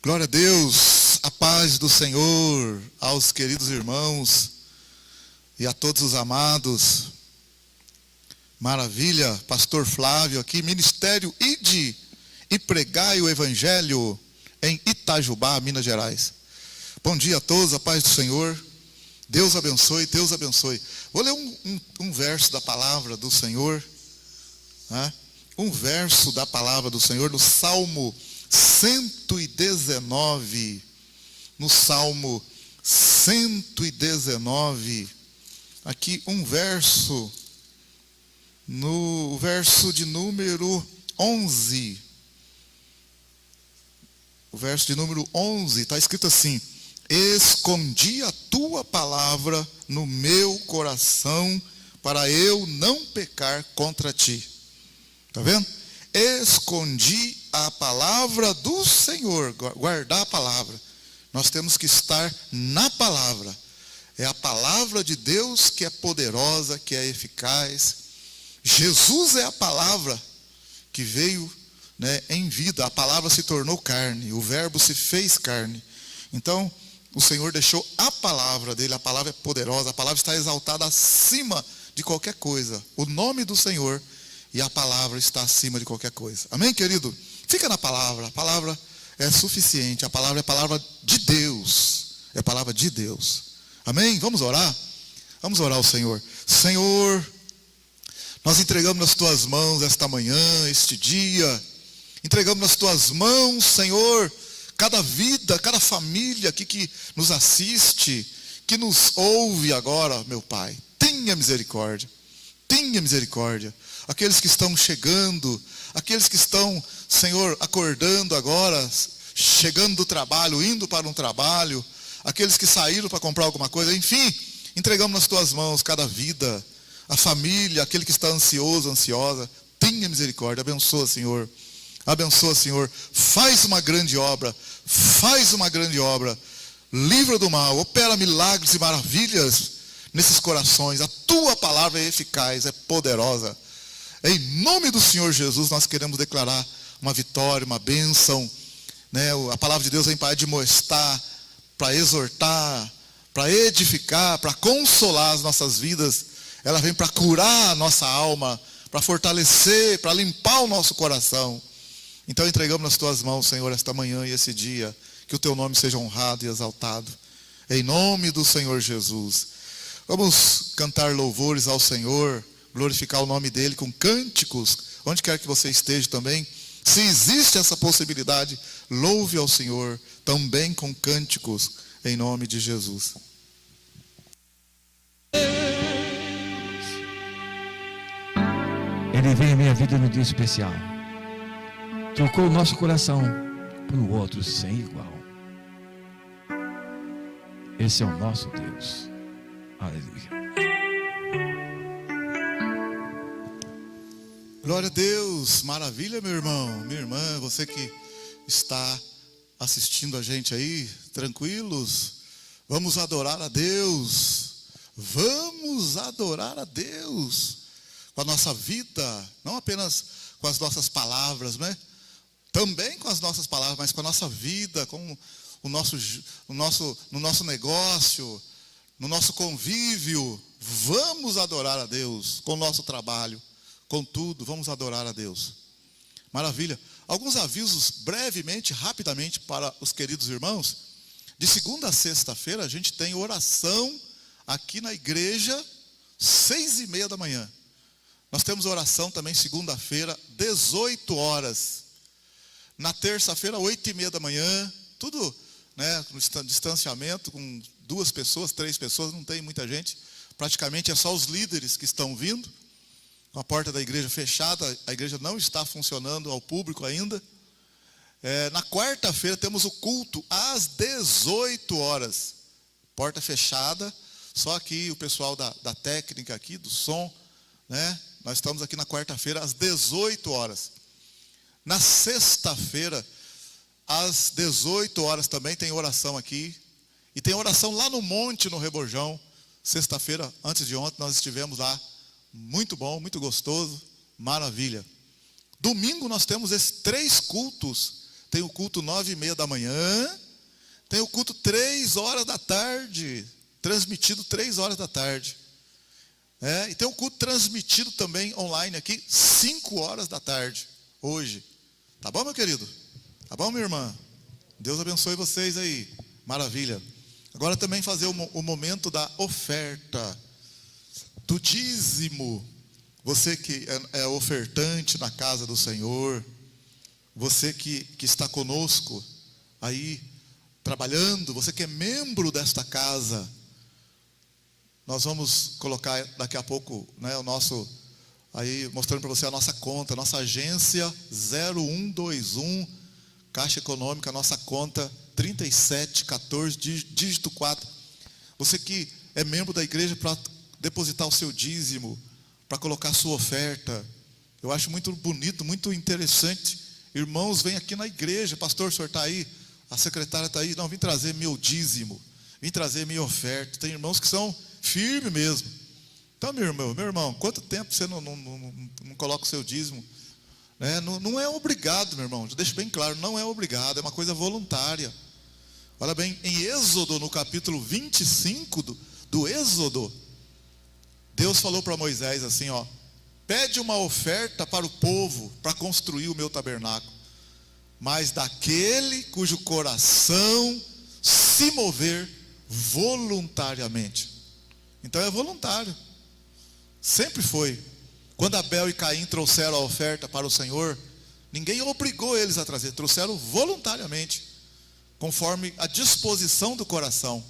Glória a Deus, a paz do Senhor aos queridos irmãos e a todos os amados. Maravilha, pastor Flávio aqui, ministério Ide e pregai o evangelho em Itajubá, Minas Gerais. Bom dia a todos, a paz do Senhor. Deus abençoe, Deus abençoe. Vou ler um verso da palavra do Senhor, né? Um verso da palavra do Senhor no Salmo 119, no Salmo 119, aqui um verso, no verso de número 11, o verso de número 11, está escrito assim: escondi a tua palavra no meu coração, para eu não pecar contra ti. Está vendo? Escondi a palavra do Senhor, guardar a palavra. Nós temos que estar na palavra. É a palavra de Deus que é poderosa, que é eficaz. Jesus é a palavra que veio, né, em vida. A palavra se tornou carne, o verbo se fez carne. Então, o Senhor deixou a palavra dele, a palavra é poderosa, a palavra está exaltada acima de qualquer coisa. O nome do Senhor e a palavra está acima de qualquer coisa. Amém, querido? Fica na palavra. A palavra é suficiente. A palavra é a palavra de Deus. É a palavra de Deus. Amém? Vamos orar? Vamos orar ao Senhor. Senhor, nós entregamos nas tuas mãos esta manhã, este dia. Entregamos nas tuas mãos, Senhor, cada vida, cada família aqui que nos assiste, que nos ouve agora, meu Pai. Tenha misericórdia. Tenha misericórdia. Aqueles que estão chegando, aqueles que estão, Senhor, acordando agora, chegando do trabalho, indo para um trabalho, aqueles que saíram para comprar alguma coisa, enfim, entregamos nas tuas mãos cada vida, a família, aquele que está ansioso, ansiosa. Tenha misericórdia, abençoa, Senhor, faz uma grande obra, livra do mal, opera milagres e maravilhas nesses corações. A tua palavra é eficaz, é poderosa. Em nome do Senhor Jesus, nós queremos declarar uma vitória, uma bênção, né? A palavra de Deus vem para admoestar, para exortar, para edificar, para consolar as nossas vidas. Ela vem para curar a nossa alma, para fortalecer, para limpar o nosso coração. Então entregamos nas tuas mãos, Senhor, esta manhã e esse dia, que o teu nome seja honrado e exaltado. Em nome do Senhor Jesus. Vamos cantar louvores ao Senhor, glorificar o nome dele com cânticos, onde quer que você esteja também. Se existe essa possibilidade, louve ao Senhor também com cânticos, em nome de Jesus. Ele veio em minha vida no dia especial, trocou o nosso coração por um outro sem igual. Esse é o nosso Deus. Aleluia. Glória a Deus, maravilha, meu irmão, minha irmã, você que está assistindo a gente aí, tranquilos, vamos adorar a Deus, com a nossa vida, não apenas com as nossas palavras, né? Também com as nossas palavras, mas com a nossa vida, com no nosso negócio, no nosso convívio. Vamos adorar a Deus com o nosso trabalho. Contudo, vamos adorar a Deus. Maravilha. Alguns avisos brevemente, rapidamente para os queridos irmãos. De segunda a sexta-feira a gente tem oração aqui na igreja, 6:30 da manhã. Nós temos oração também segunda-feira, 18 horas. Na terça-feira, 8:30 da manhã. Tudo, né, no distanciamento, com 2 pessoas, 3 pessoas, não tem muita gente. Praticamente é só os líderes que estão vindo. Com a porta da igreja fechada, a igreja não está funcionando ao público ainda. Na quarta-feira temos o culto às 18 horas. Porta fechada, só aqui o pessoal da técnica aqui, do som, né? Nós estamos aqui na quarta-feira às 18 horas. Na sexta-feira, às 18 horas também tem oração aqui. E tem oração lá no monte, no Rebojão. Sexta-feira, antes de ontem, nós estivemos lá. Muito bom, muito gostoso, maravilha. Domingo nós temos esses 3 cultos tem o culto 9h30 da manhã, tem o culto 3 horas da tarde, transmitido 3 horas da tarde. E tem um culto transmitido também online aqui, 5 horas da tarde, hoje. Tá bom, meu querido? Tá bom, minha irmã? Deus abençoe vocês aí. Maravilha. Agora também fazer o momento da oferta, do dízimo. Você que é ofertante na casa do Senhor, você que está conosco aí, trabalhando, você que é membro desta casa, nós vamos colocar daqui a pouco, né, o nosso, aí mostrando para você a nossa conta, nossa agência 0121, Caixa Econômica, nossa conta 3714, dígito 4. Você que é membro da igreja, para depositar o seu dízimo, para colocar a sua oferta. Eu acho muito bonito, muito interessante. Irmãos, vem aqui na igreja, pastor, o senhor está aí? A secretária está aí? Não, vim trazer meu dízimo, vim trazer minha oferta. Tem irmãos que são firmes mesmo. Então, meu irmão, quanto tempo você não coloca o seu dízimo? Não é obrigado, meu irmão, deixa bem claro, não é obrigado, é uma coisa voluntária. Olha bem, em Êxodo, no capítulo 25 do Êxodo, Deus falou para Moisés assim, pede uma oferta para o povo, para construir o meu tabernáculo, mas daquele cujo coração se mover voluntariamente. Então é voluntário, sempre foi. Quando Abel e Caim trouxeram a oferta para o Senhor, ninguém obrigou eles a trazer, trouxeram voluntariamente, conforme a disposição do coração.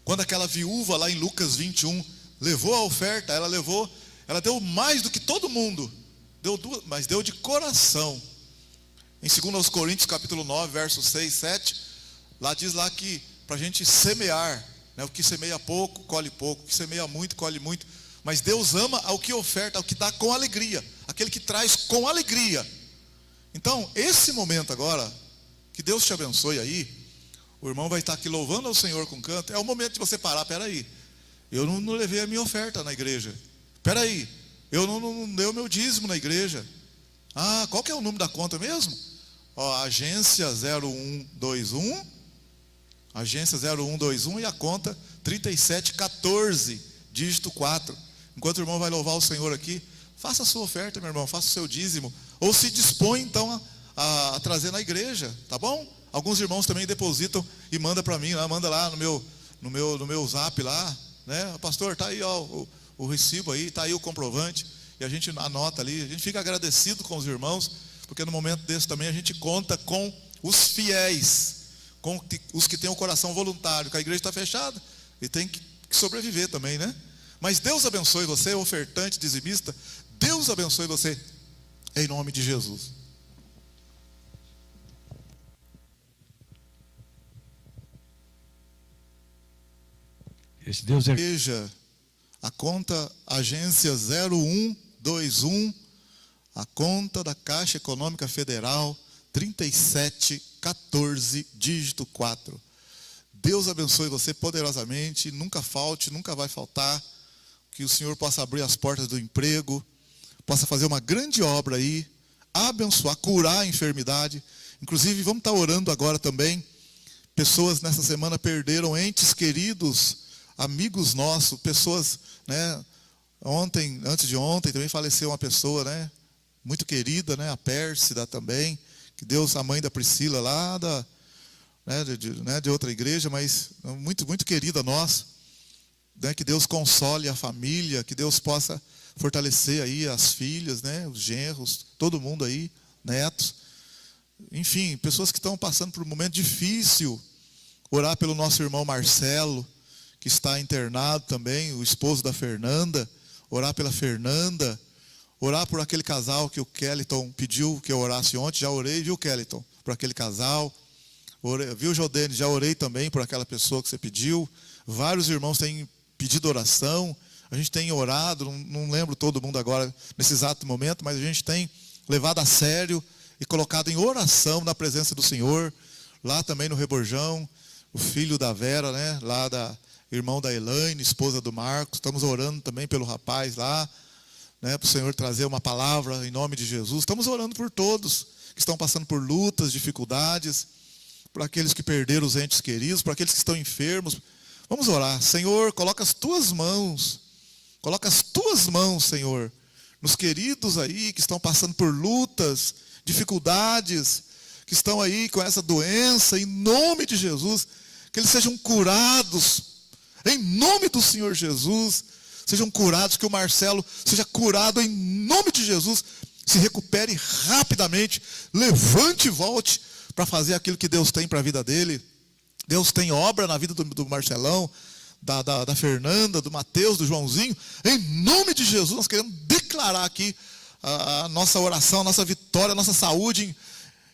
Quando aquela viúva lá em Lucas 21 levou a oferta, ela deu mais do que todo mundo, mas deu de coração. Em 2 Coríntios capítulo 9, versos 6, 7, lá diz lá que para a gente semear, né, o que semeia pouco, colhe pouco, o que semeia muito, colhe muito. Mas Deus ama ao que oferta, ao que dá com alegria, aquele que traz com alegria. Então, esse momento agora, que Deus te abençoe aí, o irmão vai estar aqui louvando ao Senhor com canto, é o momento de você parar. Peraí, eu não levei a minha oferta na igreja. Peraí, eu não dei o meu dízimo na igreja. Qual que é o número da conta mesmo? Agência 0121, agência 0121 e a conta 3714, dígito 4. Enquanto o irmão vai louvar o Senhor aqui, faça a sua oferta, meu irmão, faça o seu dízimo, ou se dispõe então a trazer na igreja, tá bom? Alguns irmãos também depositam e manda para mim, manda lá no meu zap lá, né? Pastor, tá aí o recibo aí, tá aí o comprovante, e a gente anota ali, a gente fica agradecido com os irmãos, porque no momento desse também a gente conta com os fiéis, com os que têm o coração voluntário, que a igreja está fechada e tem que sobreviver também, né? Mas Deus abençoe você, ofertante, dizimista, Deus abençoe você, em nome de Jesus. Esse Deus é... Veja, a conta agência 0121, a conta da Caixa Econômica Federal, 3714, dígito 4. Deus abençoe você poderosamente, nunca falte, nunca vai faltar. Que o Senhor possa abrir as portas do emprego, possa fazer uma grande obra aí, abençoar, curar a enfermidade. Inclusive, vamos estar orando agora também. Pessoas nessa semana perderam entes queridos, amigos nossos, pessoas, né? Antes de ontem, também faleceu uma pessoa, né? Muito querida, né? A Pérsida também. Que Deus, a mãe da Priscila lá de outra igreja, mas muito, muito querida nossa. Né, que Deus console a família, que Deus possa fortalecer aí as filhas, né, os genros, todo mundo aí, netos. Enfim, pessoas que estão passando por um momento difícil. Orar pelo nosso irmão Marcelo, que está internado também, o esposo da Fernanda. Orar pela Fernanda. Orar por aquele casal que o Kellyton pediu que eu orasse ontem. Já orei, viu, Kellyton? Por aquele casal. Viu, Jodene? Já orei também por aquela pessoa que você pediu. Vários irmãos têm pedido oração, a gente tem orado, não lembro todo mundo agora nesse exato momento, mas a gente tem levado a sério e colocado em oração na presença do Senhor, lá também no Reborjão, o filho da Vera, né, lá irmão da Elaine, esposa do Marcos, estamos orando também pelo rapaz lá, né, para o Senhor trazer uma palavra em nome de Jesus. Estamos orando por todos que estão passando por lutas, dificuldades, por aqueles que perderam os entes queridos, por aqueles que estão enfermos. Vamos orar. Senhor, coloca as tuas mãos, Senhor, nos queridos aí que estão passando por lutas, dificuldades, que estão aí com essa doença, em nome de Jesus, que eles sejam curados, em nome do Senhor Jesus, sejam curados, que o Marcelo seja curado em nome de Jesus, se recupere rapidamente, levante e volte para fazer aquilo que Deus tem para a vida dele. Deus tem obra na vida do Marcelão, da Fernanda, do Mateus, do Joãozinho. Em nome de Jesus, nós queremos declarar aqui a nossa oração, a nossa vitória, a nossa saúde,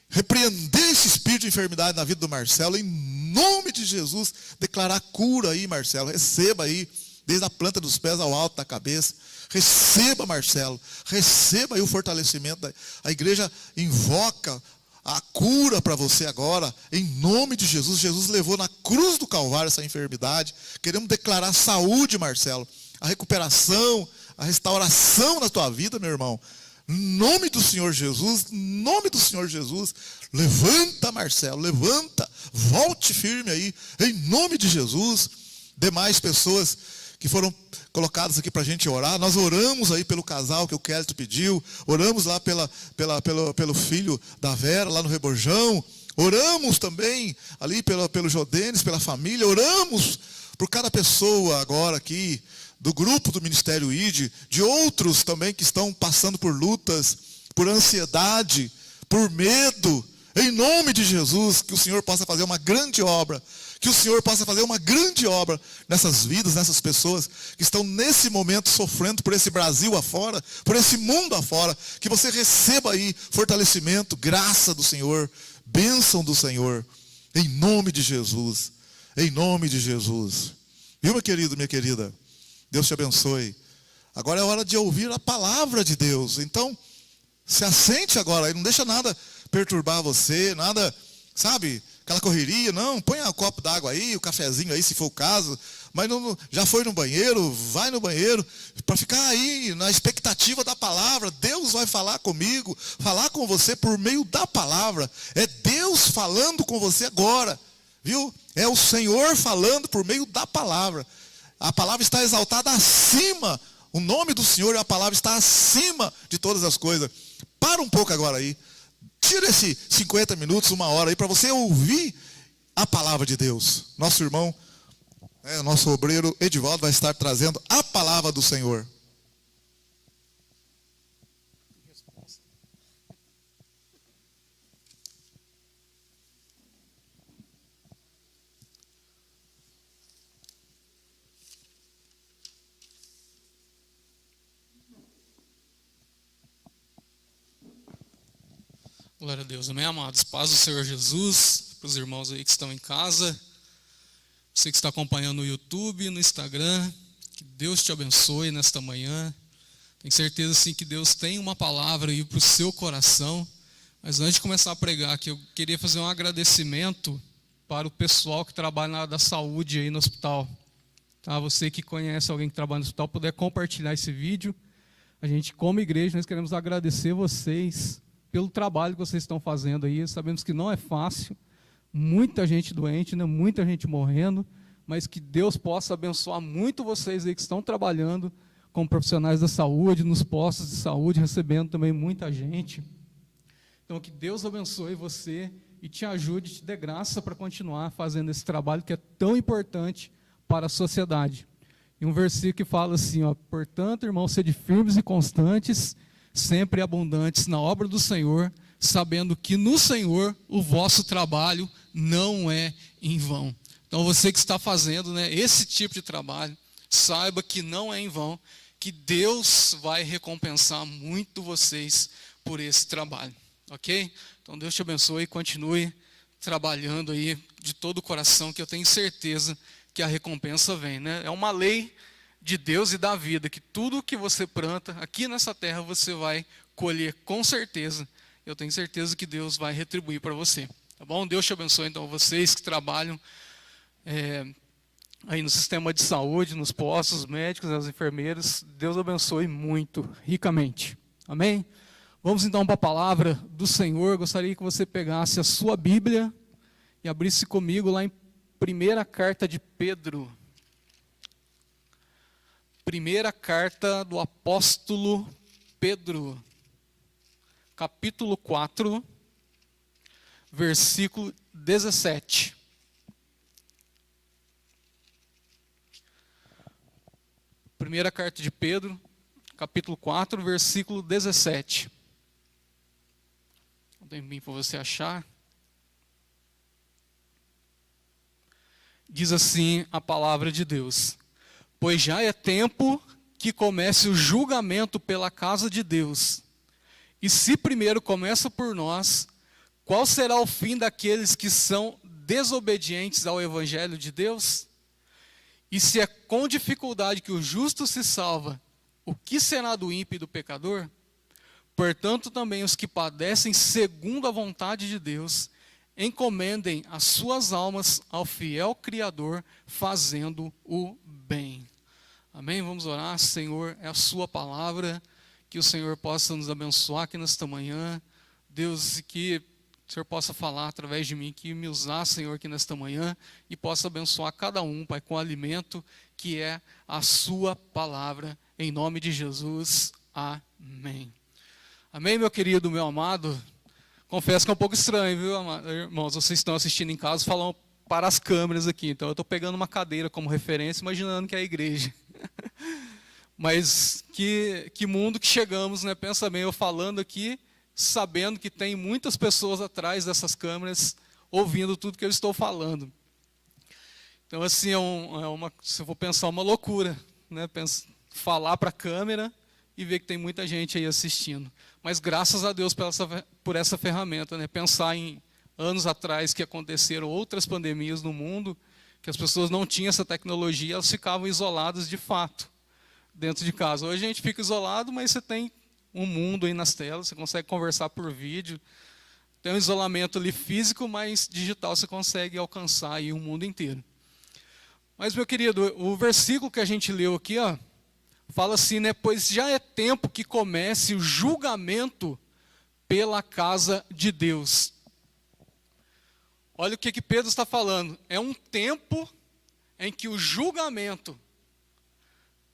repreender esse espírito de enfermidade na vida do Marcelo, em nome de Jesus, declarar cura aí, Marcelo. Receba aí, desde a planta dos pés ao alto da cabeça. Receba, Marcelo, receba aí o fortalecimento. A igreja invoca a cura para você agora, em nome de Jesus. Jesus levou na cruz do Calvário essa enfermidade. Queremos declarar saúde, Marcelo, a recuperação, a restauração na tua vida, meu irmão. Em nome do Senhor Jesus, em nome do Senhor Jesus, levanta, Marcelo, levanta, volte firme aí, em nome de Jesus. Demais pessoas que foram colocadas aqui para a gente orar, nós oramos aí pelo casal que o Kelito pediu, oramos lá pelo filho da Vera, lá no Rebojão, oramos também ali pelo Jodenes, pela família, oramos por cada pessoa agora aqui, do grupo do Ministério ID, de outros também que estão passando por lutas, por ansiedade, por medo. Em nome de Jesus, que o Senhor possa fazer uma grande obra, que o Senhor possa fazer uma grande obra nessas vidas, nessas pessoas que estão nesse momento sofrendo por esse Brasil afora, por esse mundo afora, que você receba aí fortalecimento, graça do Senhor, bênção do Senhor, em nome de Jesus, em nome de Jesus. Viu, meu querido, minha querida? Deus te abençoe. Agora é hora de ouvir a palavra de Deus. Então, se assente agora, não deixa nada perturbar você, nada, sabe, aquela correria, não, põe um copo d'água aí, o cafezinho aí, se for o caso, mas não, já foi no banheiro, vai no banheiro, para ficar aí na expectativa da palavra. Deus vai falar comigo, falar com você por meio da palavra, é Deus falando com você agora, viu? É o Senhor falando por meio da palavra. A palavra está exaltada acima, o nome do Senhor e a palavra está acima de todas as coisas. Para um pouco agora aí, tira esses 50 minutos, uma hora aí, para você ouvir a palavra de Deus. Nosso irmão, nosso obreiro Edivaldo vai estar trazendo a palavra do Senhor. Glória a Deus, amém, amados? Paz do Senhor Jesus, para os irmãos aí que estão em casa, você que está acompanhando no YouTube, no Instagram, que Deus te abençoe nesta manhã. Tenho certeza sim que Deus tem uma palavra aí para o seu coração, mas antes de começar a pregar aqui, eu queria fazer um agradecimento para o pessoal que trabalha na área da saúde aí no hospital. Tá? Você que conhece alguém que trabalha no hospital, puder compartilhar esse vídeo. A gente, como igreja, nós queremos agradecer vocês pelo trabalho que vocês estão fazendo aí. Sabemos que não é fácil, muita gente doente, né? Muita gente morrendo, mas que Deus possa abençoar muito vocês aí que estão trabalhando como profissionais da saúde, nos postos de saúde, recebendo também muita gente. Então, que Deus abençoe você e te ajude, te dê graça para continuar fazendo esse trabalho que é tão importante para a sociedade. E um versículo que fala assim, ó: portanto, irmãos, sede firmes e constantes, sempre abundantes na obra do Senhor, sabendo que no Senhor o vosso trabalho não é em vão. Então você que está fazendo, né, esse tipo de trabalho, saiba que não é em vão, que Deus vai recompensar muito vocês por esse trabalho, ok? Então Deus te abençoe e continue trabalhando aí de todo o coração, que eu tenho certeza que a recompensa vem, né? É uma lei de Deus e da vida, que tudo que você planta aqui nessa terra você vai colher com certeza. Eu tenho certeza que Deus vai retribuir para você, tá bom? Deus te abençoe então vocês que trabalham aí no sistema de saúde, nos postos médicos, as enfermeiras. Deus abençoe muito, ricamente. Amém? Vamos então para a palavra do Senhor. Gostaria que você pegasse a sua Bíblia e abrisse comigo lá em primeira carta de Pedro. Primeira carta do apóstolo Pedro, capítulo 4, versículo 17. Primeira carta de Pedro, capítulo 4, versículo 17. Um tempinho para você achar. Diz assim a palavra de Deus: pois já é tempo que comece o julgamento pela casa de Deus. E se primeiro começa por nós, qual será o fim daqueles que são desobedientes ao evangelho de Deus? E se é com dificuldade que o justo se salva, o que será do ímpio e do pecador? Portanto, também os que padecem segundo a vontade de Deus, encomendem as suas almas ao fiel Criador, fazendo o bem. Amém? Vamos orar. Senhor, é a sua palavra, que o Senhor possa nos abençoar aqui nesta manhã. Deus, que o Senhor possa falar através de mim, que me usar, Senhor, aqui nesta manhã, e possa abençoar cada um, Pai, com o alimento que é a sua palavra, em nome de Jesus. Amém. Amém, meu querido, meu amado. Confesso que é um pouco estranho, viu, irmãos? Vocês estão assistindo em casa, falam para as câmeras aqui. Então, eu estou pegando uma cadeira como referência, imaginando que é a igreja. Mas que mundo que chegamos, né? Pensa bem, eu falando aqui, sabendo que tem muitas pessoas atrás dessas câmeras, ouvindo tudo que eu estou falando. Então, assim, se eu for pensar, uma loucura, né? Falar para a câmera e ver que tem muita gente aí assistindo. Mas graças a Deus por essa ferramenta, né? Pensar em anos atrás que aconteceram outras pandemias no mundo, que as pessoas não tinham essa tecnologia, elas ficavam isoladas de fato, dentro de casa. Hoje a gente fica isolado, mas você tem um mundo aí nas telas, você consegue conversar por vídeo, tem um isolamento ali físico, mas digital você consegue alcançar aí o mundo inteiro. Mas, meu querido, o versículo que a gente leu aqui, ó, fala assim, né? Pois já é tempo que comece o julgamento pela casa de Deus. Olha o que Pedro está falando. É um tempo em que o julgamento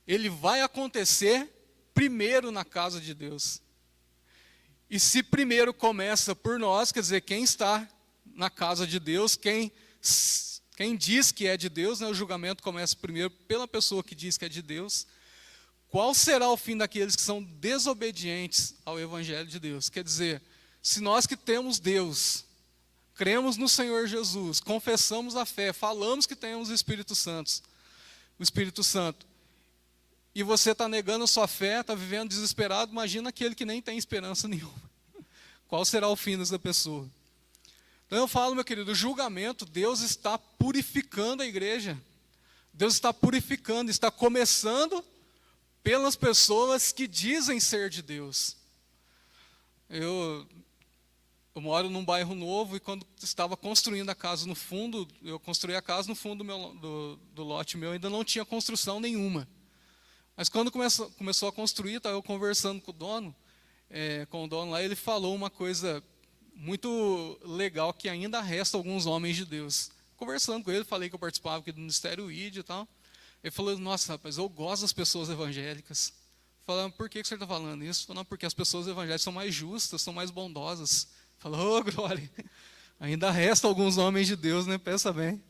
ele vai acontecer primeiro na casa de Deus. E se primeiro começa por nós, quer dizer, quem está na casa de Deus, quem diz que é de Deus, né? O julgamento começa primeiro pela pessoa que diz que é de Deus. Qual será o fim daqueles que são desobedientes ao evangelho de Deus? Quer dizer, se nós que temos Deus, cremos no Senhor Jesus, confessamos a fé, falamos que temos o Espírito Santo, e você está negando a sua fé, está vivendo desesperado, imagina aquele que nem tem esperança nenhuma. Qual será o fim dessa pessoa? Então eu falo, meu querido, o julgamento, Deus está purificando a igreja. Deus está purificando, está começando pelas pessoas que dizem ser de Deus. Eu moro num bairro novo e quando estava construindo a casa no fundo, eu construí a casa no fundo do lote meu, ainda não tinha construção nenhuma. Mas quando começou a construir, estava eu conversando com o dono lá, ele falou uma coisa muito legal, que ainda resta alguns homens de Deus. Conversando com ele, falei que eu participava aqui do Ministério ID e tal. Ele falou, nossa, rapaz, eu gosto das pessoas evangélicas. Falando, por que você está falando isso? Falando, porque as pessoas evangélicas são mais justas, são mais bondosas. Falou, glória, ainda resta alguns homens de Deus, né? Pensa bem.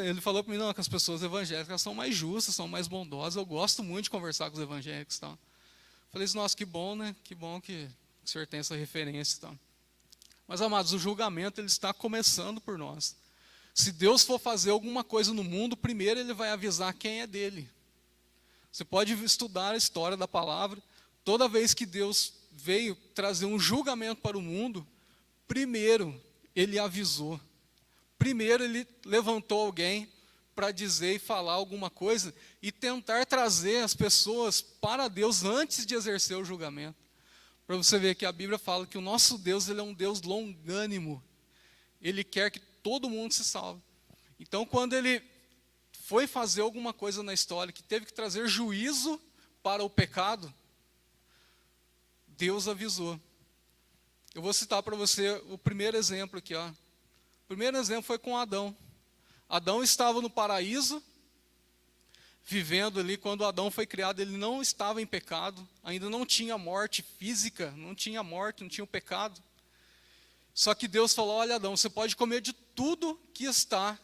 Ele falou para mim, não, que as pessoas evangélicas são mais justas, são mais bondosas. Eu gosto muito de conversar com os evangélicos. Tal. Falei, nossa, que bom, né? Que bom que o senhor tem essa referência. Tal. Mas, amados, o julgamento ele está começando por nós. Se Deus for fazer alguma coisa no mundo, primeiro ele vai avisar quem é dele. Você pode estudar a história da palavra. Toda vez que Deus veio trazer um julgamento para o mundo, primeiro ele avisou. Primeiro ele levantou alguém para dizer e falar alguma coisa e tentar trazer as pessoas para Deus antes de exercer o julgamento. Para você ver que a Bíblia fala que o nosso Deus ele é um Deus longânimo. Ele quer que todo mundo se salve. Então, quando ele foi fazer alguma coisa na história que teve que trazer juízo para o pecado, Deus avisou. Eu vou citar para você o primeiro exemplo aqui, ó. O primeiro exemplo foi com Adão. Adão estava no paraíso, vivendo ali. Quando Adão foi criado, ele não estava em pecado, ainda não tinha morte física, não tinha morte, não tinha o pecado. Só que Deus falou: olha, Adão, você pode comer de tudo que está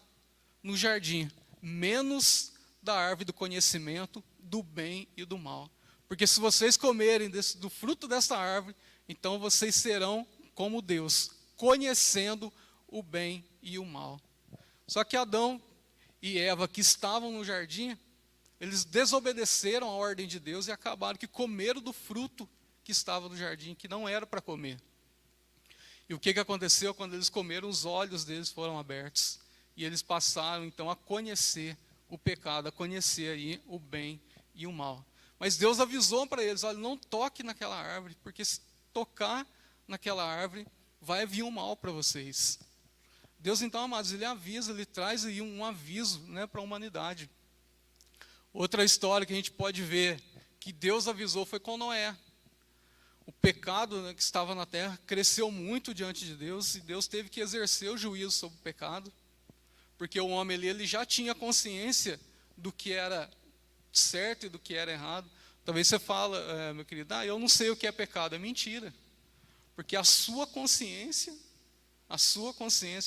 no jardim, menos da árvore do conhecimento do bem e do mal. Porque se vocês comerem do fruto dessa árvore, então vocês serão como Deus, conhecendo o bem e o mal. Só que Adão e Eva, que estavam no jardim, eles desobedeceram a ordem de Deus e acabaram que comeram do fruto que estava no jardim, que não era para comer. E o que aconteceu? Quando eles comeram, os olhos deles foram abertos. E eles passaram, então, a conhecer o pecado, a conhecer aí o bem e o mal. Mas Deus avisou para eles: olha, não toque naquela árvore, porque se tocar naquela árvore, vai vir um mal para vocês. Deus, então, amados, ele avisa, ele traz aí um aviso, né, para a humanidade. Outra história que a gente pode ver, que Deus avisou, foi com Noé. O pecado, né, que estava na terra cresceu muito diante de Deus, e Deus teve que exercer o juízo sobre o pecado, porque o homem ali, ele já tinha consciência do que era certo e do que era errado. Talvez você fala, meu querido, eu não sei o que é pecado. É mentira, porque a sua consciência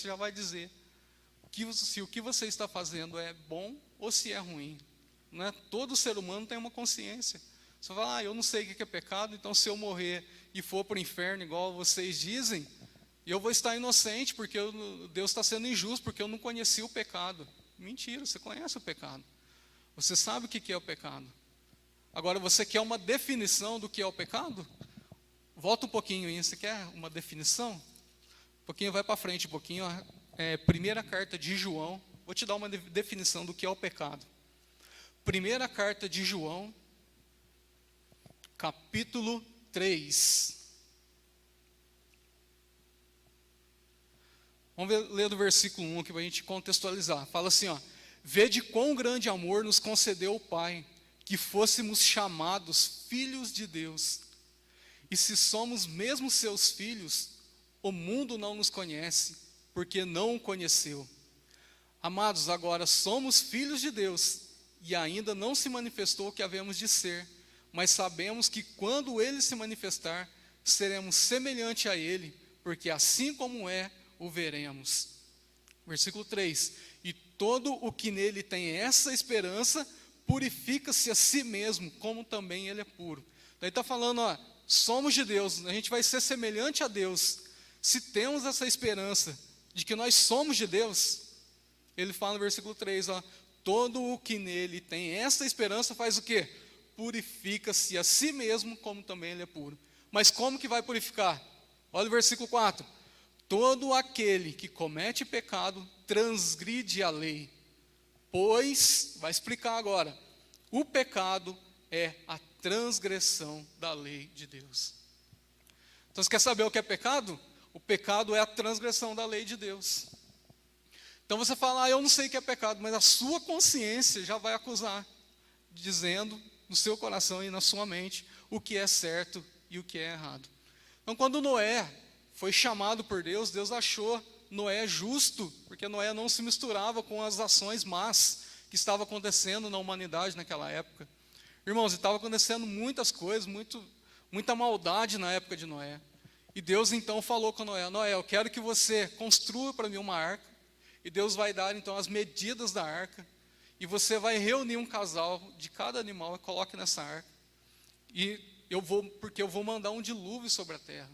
já vai dizer se o que você está fazendo é bom ou se é ruim. Não é? Todo ser humano tem uma consciência. Você fala: eu não sei o que é pecado, então se eu morrer e for para o inferno, igual vocês dizem, eu vou estar inocente, porque Deus está sendo injusto, porque eu não conheci o pecado. Mentira, você conhece o pecado. Você sabe o que é o pecado. Agora, você quer uma definição do que é o pecado? Volta um pouquinho aí, você quer uma definição? Um pouquinho, vai para frente um pouquinho. Primeira carta de João, vou te dar uma definição do que é o pecado. Primeira carta de João, capítulo 3. Vamos ler do versículo 1 aqui para a gente contextualizar. Fala assim, ó: vede quão grande amor nos concedeu o Pai, que fôssemos chamados filhos de Deus. E se somos mesmo seus filhos, o mundo não nos conhece, porque não o conheceu. Amados, agora somos filhos de Deus, e ainda não se manifestou o que havemos de ser, mas sabemos que quando Ele se manifestar, seremos semelhante a Ele, porque assim como é, o veremos. Versículo 3: e todo o que nele tem essa esperança, purifica-se a si mesmo, como também ele é puro. Daí está falando, somos de Deus, a gente vai ser semelhante a Deus. Se temos essa esperança de que nós somos de Deus, ele fala no versículo 3, todo o que nele tem essa esperança faz o quê? Purifica-se a si mesmo, como também ele é puro. Mas como que vai purificar? Olha o versículo 4: todo aquele que comete pecado transgride a lei, pois, vai explicar agora, o pecado é a transgressão da lei de Deus. Então você quer saber o que é pecado? O pecado é a transgressão da lei de Deus. Então você fala, eu não sei o que é pecado, mas a sua consciência já vai acusar, dizendo no seu coração e na sua mente o que é certo e o que é errado. Então quando Noé foi chamado por Deus, Deus achou Noé justo, porque Noé não se misturava com as ações más que estavam acontecendo na humanidade naquela época. Irmãos, estava acontecendo muitas coisas, muita maldade na época de Noé. E Deus então falou com Noé: Noé, eu quero que você construa para mim uma arca. E Deus vai dar então as medidas da arca. E você vai reunir um casal de cada animal e coloque nessa arca. E porque eu vou mandar um dilúvio sobre a terra.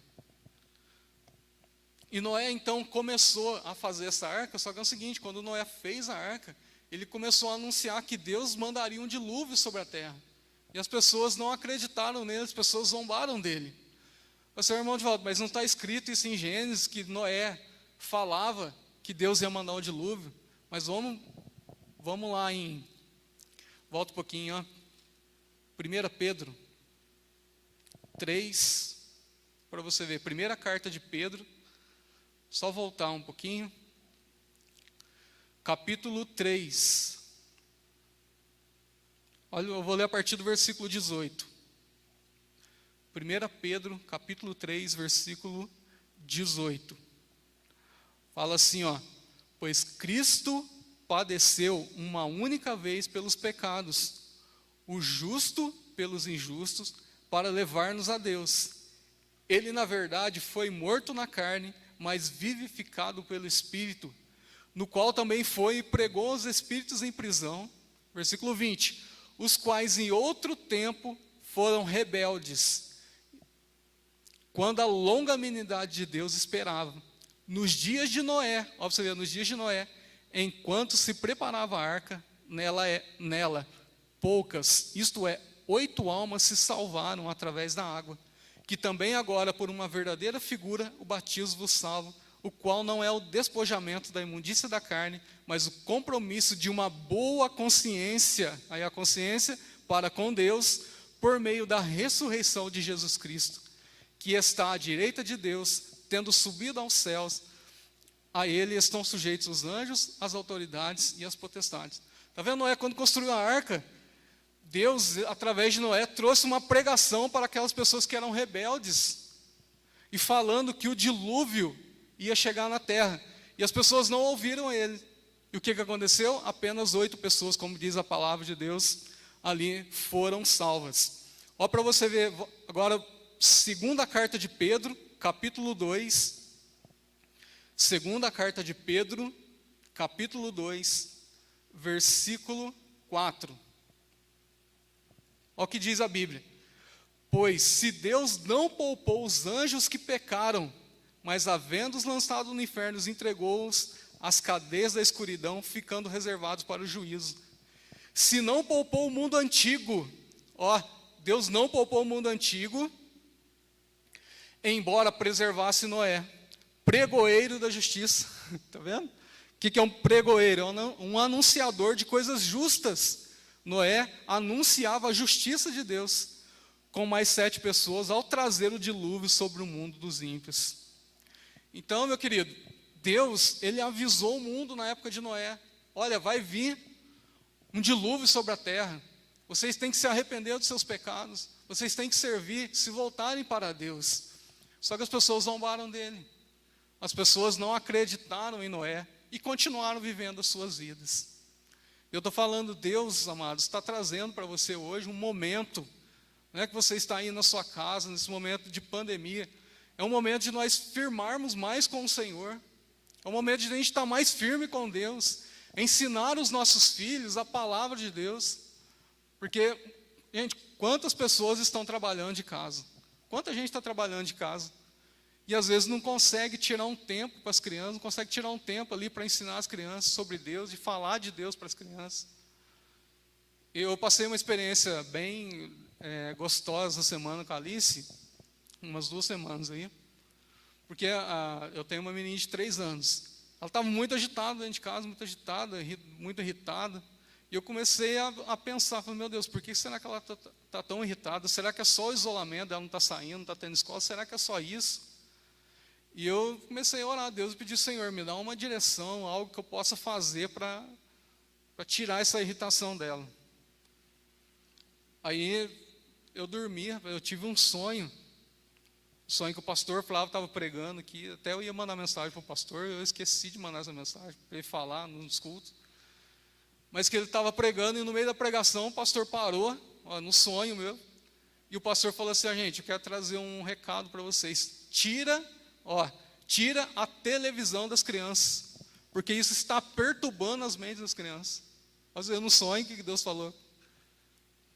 E Noé então começou a fazer essa arca, só que é o seguinte, quando Noé fez a arca, ele começou a anunciar que Deus mandaria um dilúvio sobre a terra. E as pessoas não acreditaram nele, as pessoas zombaram dele. Seu irmão de volta, mas não está escrito isso em Gênesis, que Noé falava que Deus ia mandar um dilúvio? Mas vamos lá volta um pouquinho, 1 Pedro 3, para você ver, primeira carta de Pedro, só voltar um pouquinho, capítulo 3, Olha, eu vou ler a partir do versículo 18. 1 Pedro, capítulo 3, versículo 18. Fala assim, ó: pois Cristo padeceu uma única vez pelos pecados, o justo pelos injustos, para levar-nos a Deus. Ele, na verdade, foi morto na carne, mas vivificado pelo Espírito, no qual também foi e pregou os espíritos em prisão. Versículo 20. Os quais em outro tempo foram rebeldes, quando a longanimidade de Deus esperava, nos dias de Noé, ó, você vê, nos dias de Noé, enquanto se preparava a arca, nela poucas, isto é, 8 almas se salvaram através da água, que também agora, por uma verdadeira figura, o batismo vos salva, o qual não é o despojamento da imundícia da carne, mas o compromisso de uma boa consciência, aí a consciência para com Deus, por meio da ressurreição de Jesus Cristo, que está à direita de Deus, tendo subido aos céus. A ele estão sujeitos os anjos, as autoridades e as potestades. Está vendo Noé, quando construiu a arca, Deus, através de Noé, trouxe uma pregação para aquelas pessoas que eram rebeldes, e falando que o dilúvio ia chegar na terra, e as pessoas não ouviram ele. E o que aconteceu? Apenas 8 pessoas, como diz a palavra de Deus, ali foram salvas. Ó, para você ver, agora, segunda carta de Pedro, capítulo 2, segunda carta de Pedro, capítulo 2, versículo 4. Olha o que diz a Bíblia: pois se Deus não poupou os anjos que pecaram, mas havendo-os lançado no inferno, os entregou-os às cadeias da escuridão, ficando reservados para o juízo. Se não poupou o mundo antigo, ó, Deus não poupou o mundo antigo, embora preservasse Noé, pregoeiro da justiça. Está vendo? O que é um pregoeiro? É um anunciador de coisas justas. Noé anunciava a justiça de Deus com mais 7 pessoas ao trazer o dilúvio sobre o mundo dos ímpios. Então, meu querido, Deus, ele avisou o mundo na época de Noé: olha, vai vir um dilúvio sobre a terra, vocês têm que se arrepender dos seus pecados, vocês têm que servir, se voltarem para Deus. Só que as pessoas zombaram dele, as pessoas não acreditaram em Noé e continuaram vivendo as suas vidas. Eu estou falando, Deus, amados, está trazendo para você hoje um momento, não é que você está aí na sua casa, nesse momento de pandemia, é um momento de nós firmarmos mais com o Senhor, é um momento de a gente estar mais firme com Deus, ensinar os nossos filhos a palavra de Deus, porque, gente, quantas pessoas estão trabalhando de casa? Quanta gente está trabalhando de casa? E às vezes não consegue tirar um tempo para as crianças, não consegue tirar um tempo ali para ensinar as crianças sobre Deus, e falar de Deus para as crianças. Eu passei uma experiência bem gostosa essa semana com a Alice, umas 2 semanas aí, porque eu tenho uma menina de 3 anos. Ela estava muito agitada dentro de casa, muito agitada, muito irritada. E eu comecei a pensar, falei, meu Deus, por que será que ela está tão irritada? Será que é só o isolamento, ela não está saindo, não está tendo escola? Será que é só isso? E eu comecei a orar a Deus e pedir, Senhor, me dá uma direção, algo que eu possa fazer para tirar essa irritação dela. Aí eu dormi, eu tive um sonho que o pastor Flávio estava pregando aqui, até eu ia mandar mensagem para o pastor, eu esqueci de mandar essa mensagem para ele falar nos cultos, mas que ele estava pregando, e no meio da pregação o pastor parou, no sonho meu, e o pastor falou assim: gente, eu quero trazer um recado para vocês, tira a televisão das crianças, porque isso está perturbando as mentes das crianças. Eu não sonho, o que Deus falou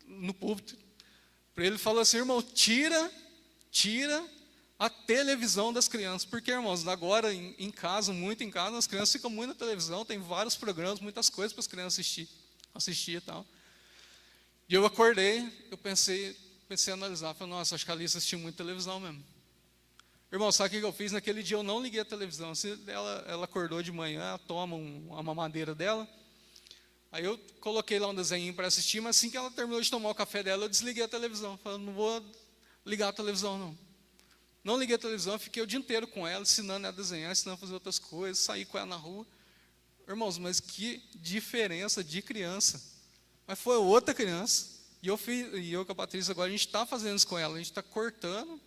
no púlpito para ele? Falou assim: irmão, tira a televisão das crianças, porque, irmãos, agora em casa, muito em casa, as crianças ficam muito na televisão, tem vários programas, muitas coisas para as crianças assistir e tal. E eu acordei, eu pensei a analisar, falei, nossa, acho que a Alice assistiu muito televisão mesmo. Irmão, sabe o que eu fiz? Naquele dia eu não liguei a televisão. Ela acordou de manhã, ela toma uma mamadeira dela, aí eu coloquei lá um desenho para assistir, mas assim que ela terminou de tomar o café dela, eu desliguei a televisão. Falei, não vou ligar a televisão não. Não liguei a televisão, fiquei o dia inteiro com ela, ensinando ela a desenhar, ensinando a fazer outras coisas, saí com ela na rua. Irmãos, mas que diferença de criança. Mas foi outra criança. E eu com a Patrícia agora, a gente está fazendo isso com ela. A gente está cortando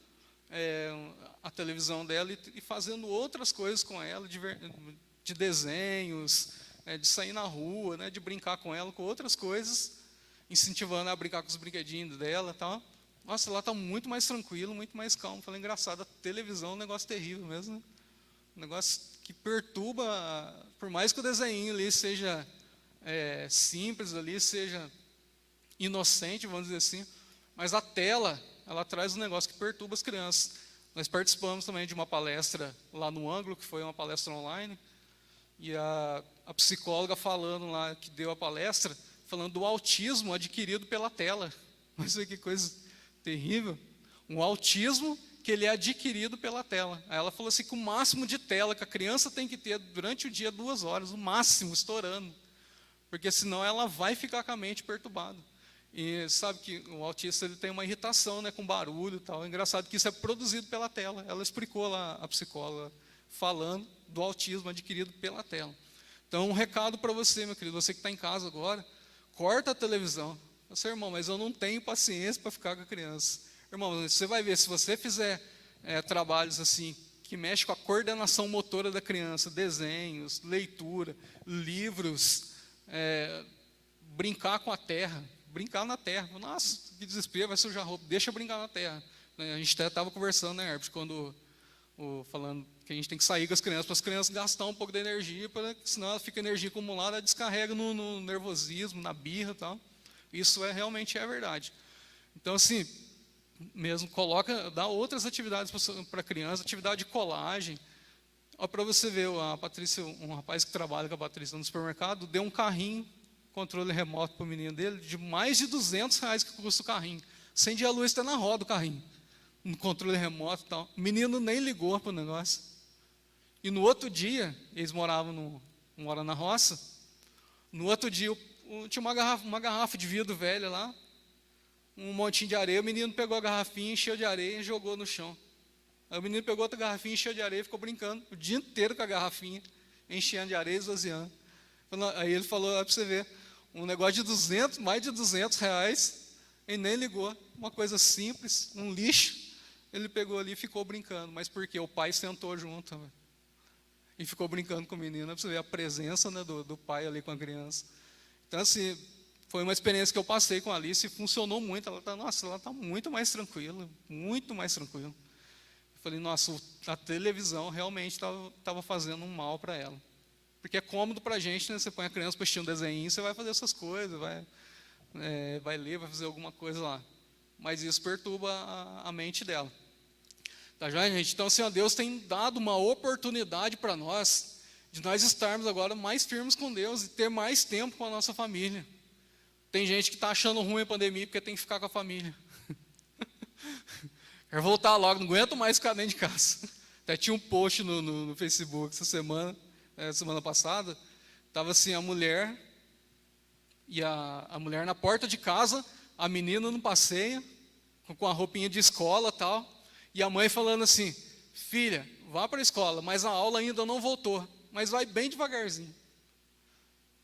a televisão dela e fazendo outras coisas com ela, de desenhos, de sair na rua, né, de brincar com ela, com outras coisas, incentivando a brincar com os brinquedinhos dela e tal. Nossa, ela está muito mais tranquila, muito mais calma. Falei, engraçado, a televisão é um negócio terrível mesmo, né? Um negócio que perturba, por mais que o desenho ali seja simples, ali seja inocente, vamos dizer assim, mas a tela, ela traz um negócio que perturba as crianças. Nós participamos também de uma palestra lá no Ângulo, que foi uma palestra online, e a psicóloga falando lá, que deu a palestra, falando do autismo adquirido pela tela. Mas que coisa terrível. Um autismo que ele é adquirido pela tela. Aí ela falou assim que o máximo de tela que a criança tem que ter durante o dia 2 horas, o máximo, estourando. Porque senão ela vai ficar com a mente perturbada. E sabe que o autista ele tem uma irritação, né, com barulho e tal. É engraçado que isso é produzido pela tela. Ela explicou lá, a psicóloga, falando do autismo adquirido pela tela. Então, um recado para você, meu querido, você que está em casa agora, corta a televisão. Você, irmão, mas eu não tenho paciência para ficar com a criança. Irmão, você vai ver, se você fizer trabalhos assim, que mexe com a coordenação motora da criança, desenhos, leitura, livros, brincar com a terra, brincar na terra. Nossa, que desespero, vai sujar a roupa, deixa eu brincar na terra. A gente até estava conversando, né, Herbert, quando falando que a gente tem que sair com as crianças, para as crianças gastar um pouco de energia, senão ela fica energia acumulada, ela descarrega no nervosismo, na birra e tal. Isso realmente é verdade. Então, assim, mesmo dá outras atividades para a criança, atividade de colagem. Para você ver, a Patrícia, um rapaz que trabalha com a Patrícia no supermercado, deu um carrinho, controle remoto para o menino dele, de mais de R$200 que custa o carrinho. Acende a luz, está na roda o carrinho, no controle remoto e tal. O menino nem ligou para o negócio. E no outro dia, eles moravam na roça, no outro dia tinha uma garrafa de vidro velha lá, um montinho de areia, o menino pegou a garrafinha, encheu de areia e jogou no chão. Aí o menino pegou outra garrafinha, encheu de areia e ficou brincando o dia inteiro com a garrafinha, enchendo de areia e esvaziando. Aí ele falou, para você ver, um negócio de mais de R$200, ele nem ligou, uma coisa simples, um lixo, ele pegou ali e ficou brincando. Mas por quê? O pai sentou junto e ficou brincando com o menino, para você ver a presença, né, do pai ali com a criança. Então, assim, foi uma experiência que eu passei com a Alice e funcionou muito. Ela está muito mais tranquila, muito mais tranquila. Eu falei, nossa, a televisão realmente estava fazendo um mal para ela. Porque é cômodo para a gente, né? Você põe a criança para assistir um desenho, você vai fazer essas coisas, vai ler, vai fazer alguma coisa lá. Mas isso perturba a mente dela. Tá já, gente? Então, assim, Deus tem dado uma oportunidade para nós, de nós estarmos agora mais firmes com Deus e ter mais tempo com a nossa família. Tem gente que está achando ruim a pandemia porque tem que ficar com a família. Quero voltar logo, não aguento mais ficar dentro de casa. Até tinha um post no Facebook essa semana passada, estava assim, a mulher, e a mulher na porta de casa, a menina no passeio, com a roupinha de escola e tal, e a mãe falando assim, filha, vá para a escola, mas a aula ainda não voltou, mas vai bem devagarzinho.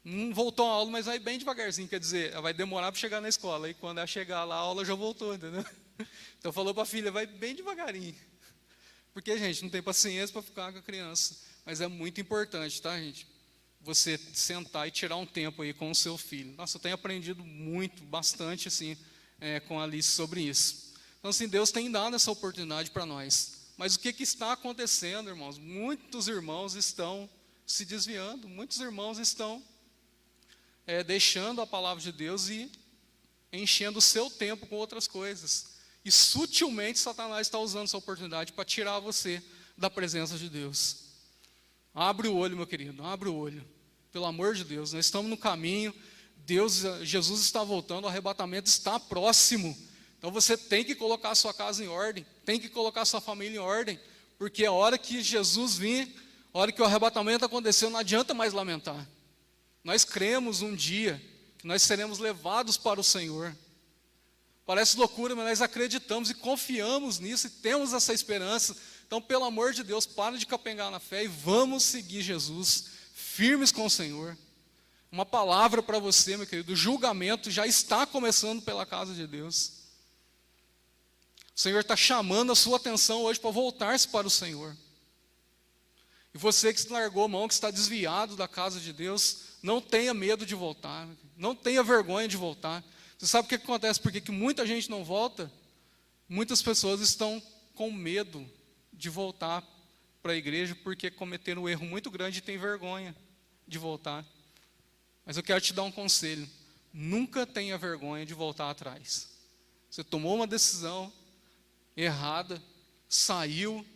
Não voltou a aula, mas vai bem devagarzinho, quer dizer, ela vai demorar para chegar na escola, e quando ela chegar lá, a aula já voltou, entendeu? Então falou para a filha, vai bem devagarinho. Porque, gente, não tem paciência para ficar com a criança. Mas é muito importante, tá, gente? Você sentar e tirar um tempo aí com o seu filho. Nossa, eu tenho aprendido bastante, assim, com a Alice sobre isso. Então, assim, Deus tem dado essa oportunidade para nós. Mas o que está acontecendo, irmãos? Muitos irmãos estão se desviando, muitos irmãos estão deixando a palavra de Deus e enchendo o seu tempo com outras coisas. E sutilmente Satanás está usando essa oportunidade para tirar você da presença de Deus. Abre o olho, meu querido, abre o olho. Pelo amor de Deus, nós estamos no caminho, Jesus está voltando, o arrebatamento está próximo. Então você tem que colocar a sua casa em ordem, tem que colocar a sua família em ordem, porque a hora que Jesus vir, a hora que o arrebatamento aconteceu, não adianta mais lamentar. Nós cremos um dia que nós seremos levados para o Senhor. Parece loucura, mas nós acreditamos e confiamos nisso e temos essa esperança. Então, pelo amor de Deus, para de capengar na fé e vamos seguir Jesus, firmes com o Senhor. uma palavra para você, meu querido. O julgamento já está começando pela casa de Deus. O Senhor está chamando a sua atenção hoje para voltar-se para o Senhor. E você que se largou a mão, que está desviado da casa de Deus, não tenha medo de voltar. Não tenha vergonha de voltar. Você sabe o que acontece? Porque que muita gente não volta? Muitas pessoas estão com medo de voltar para a igreja porque cometeram um erro muito grande e têm vergonha de voltar. Mas eu quero te dar um conselho. Nunca tenha vergonha de voltar atrás. Você tomou uma decisão errada, saiu,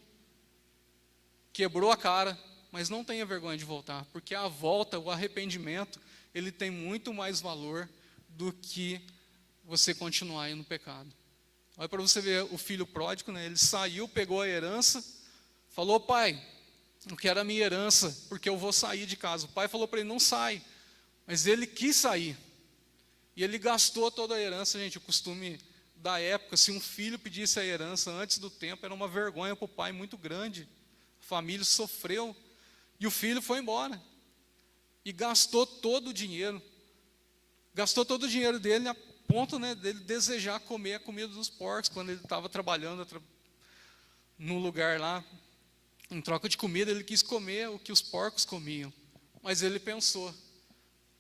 quebrou a cara, mas não tenha vergonha de voltar, porque a volta, o arrependimento, ele tem muito mais valor do que você continuar aí no pecado. Olha para você ver o filho pródigo, né? Ele saiu, pegou a herança, falou: pai, eu quero a minha herança, porque eu vou sair de casa. O pai falou para ele: não sai, mas ele quis sair, e ele gastou toda a herança. Gente, o costume da época, se um filho pedisse a herança antes do tempo, era uma vergonha para o pai muito grande. A família sofreu, e o filho foi embora, e gastou todo o dinheiro dele, a ponto, né, dele desejar comer a comida dos porcos, quando ele estava trabalhando no lugar lá, em troca de comida, ele quis comer o que os porcos comiam, mas ele pensou: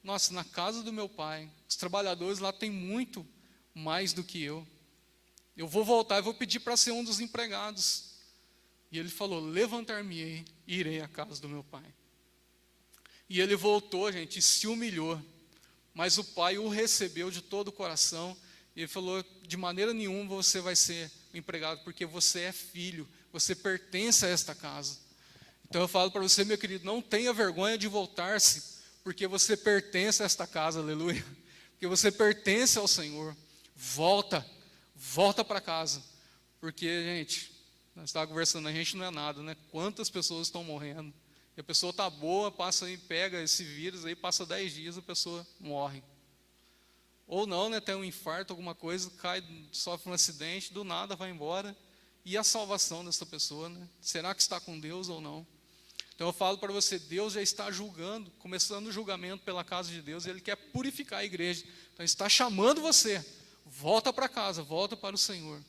nossa, na casa do meu pai, os trabalhadores lá têm muito mais do que eu vou voltar, eu vou pedir para ser um dos empregados. E ele falou: levantar-me-ei e irei à casa do meu pai. E ele voltou, gente, e se humilhou. Mas o pai o recebeu de todo o coração. E ele falou: de maneira nenhuma você vai ser empregado, porque você é filho, você pertence a esta casa. Então eu falo para você, meu querido, não tenha vergonha de voltar-se, porque você pertence a esta casa, aleluia. Porque você pertence ao Senhor. Volta para casa. Porque, gente, nós estávamos conversando, a gente não é nada, né? Quantas pessoas estão morrendo? E a pessoa está boa, passa e pega esse vírus, aí passa 10 dias, a pessoa morre. Ou não, né? Tem um infarto, alguma coisa, cai, sofre um acidente, do nada vai embora. E a salvação dessa pessoa, né? Será que está com Deus ou não? Então eu falo para você, Deus já está julgando, começando o julgamento pela casa de Deus, e Ele quer purificar a igreja. Então Ele está chamando você, volta para casa, volta para o Senhor.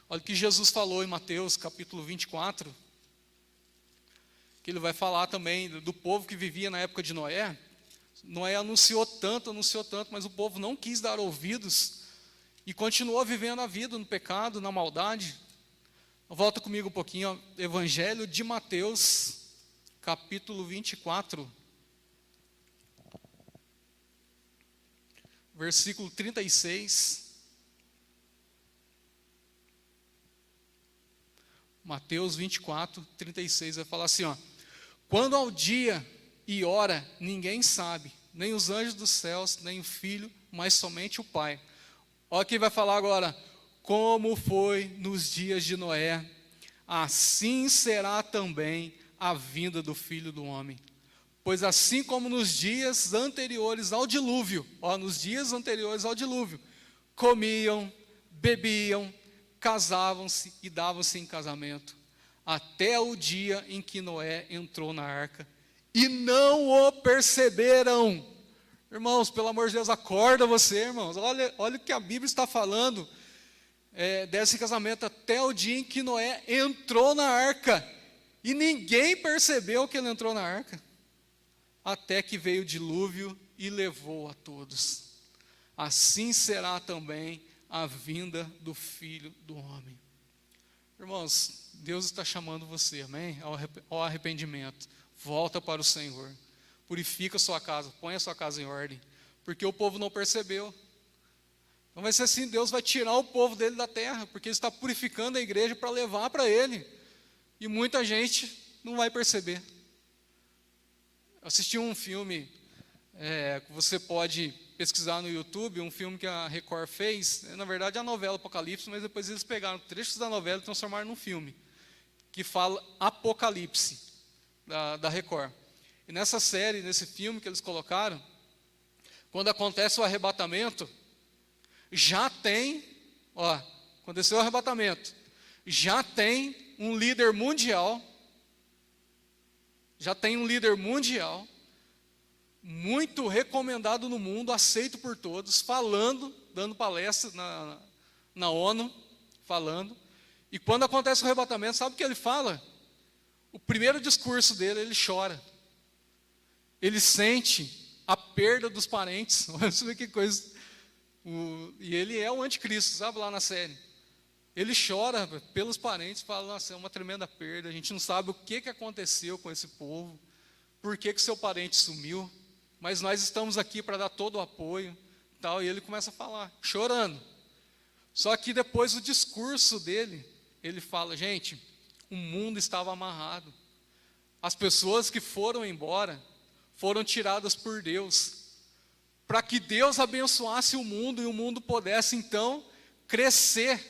Olha o que Jesus falou em Mateus capítulo 24, que Ele vai falar também do povo que vivia na época de Noé. Noé anunciou tanto, mas o povo não quis dar ouvidos e continuou vivendo a vida no pecado, na maldade. Volta comigo um pouquinho, ó, Evangelho de Mateus, capítulo 24, versículo 36. Mateus 24, 36, vai falar assim, ó: quando ao dia e hora ninguém sabe, nem os anjos dos céus, nem o Filho, mas somente o Pai. Olha quem vai falar agora: como foi nos dias de Noé, assim será também a vinda do Filho do Homem. Pois assim como nos dias anteriores ao dilúvio, comiam, bebiam, casavam-se e davam-se em casamento, até o dia em que Noé entrou na arca, e não o perceberam. Irmãos, pelo amor de Deus, acorda você, irmãos. Olha o que a Bíblia está falando desse casamento, até o dia em que Noé entrou na arca, e ninguém percebeu que ele entrou na arca, até que veio o dilúvio e levou a todos. Assim será também a vinda do Filho do Homem. Irmãos, Deus está chamando você, amém? Ao arrependimento. Volta para o Senhor. Purifica a sua casa, põe a sua casa em ordem, porque o povo não percebeu. Então vai ser assim, Deus vai tirar o povo dele da terra, porque Ele está purificando a igreja para levar para Ele. E muita gente não vai perceber. Eu assisti um filme, que você pode pesquisar no YouTube, um filme que a Record fez, na verdade é a novela Apocalipse, mas depois eles pegaram trechos da novela e transformaram num filme, que fala Apocalipse, da Record. E nessa série, nesse filme que eles colocaram, quando acontece o arrebatamento, já tem, aconteceu o arrebatamento, já tem um líder mundial, muito recomendado no mundo, aceito por todos, falando, dando palestra na ONU, falando. E quando acontece o arrebatamento, sabe o que ele fala? O primeiro discurso dele, ele chora. Ele sente a perda dos parentes. Olha que coisa. E ele é o anticristo, sabe, lá na série. Ele chora pelos parentes, fala, nossa, é uma tremenda perda, a gente não sabe o que aconteceu com esse povo, por que seu parente sumiu, mas nós estamos aqui para dar todo o apoio, tal. E ele começa a falar, chorando. Só que depois o discurso dele, ele fala, gente, o mundo estava amarrado. As pessoas que foram embora foram tiradas por Deus, para que Deus abençoasse o mundo e o mundo pudesse então crescer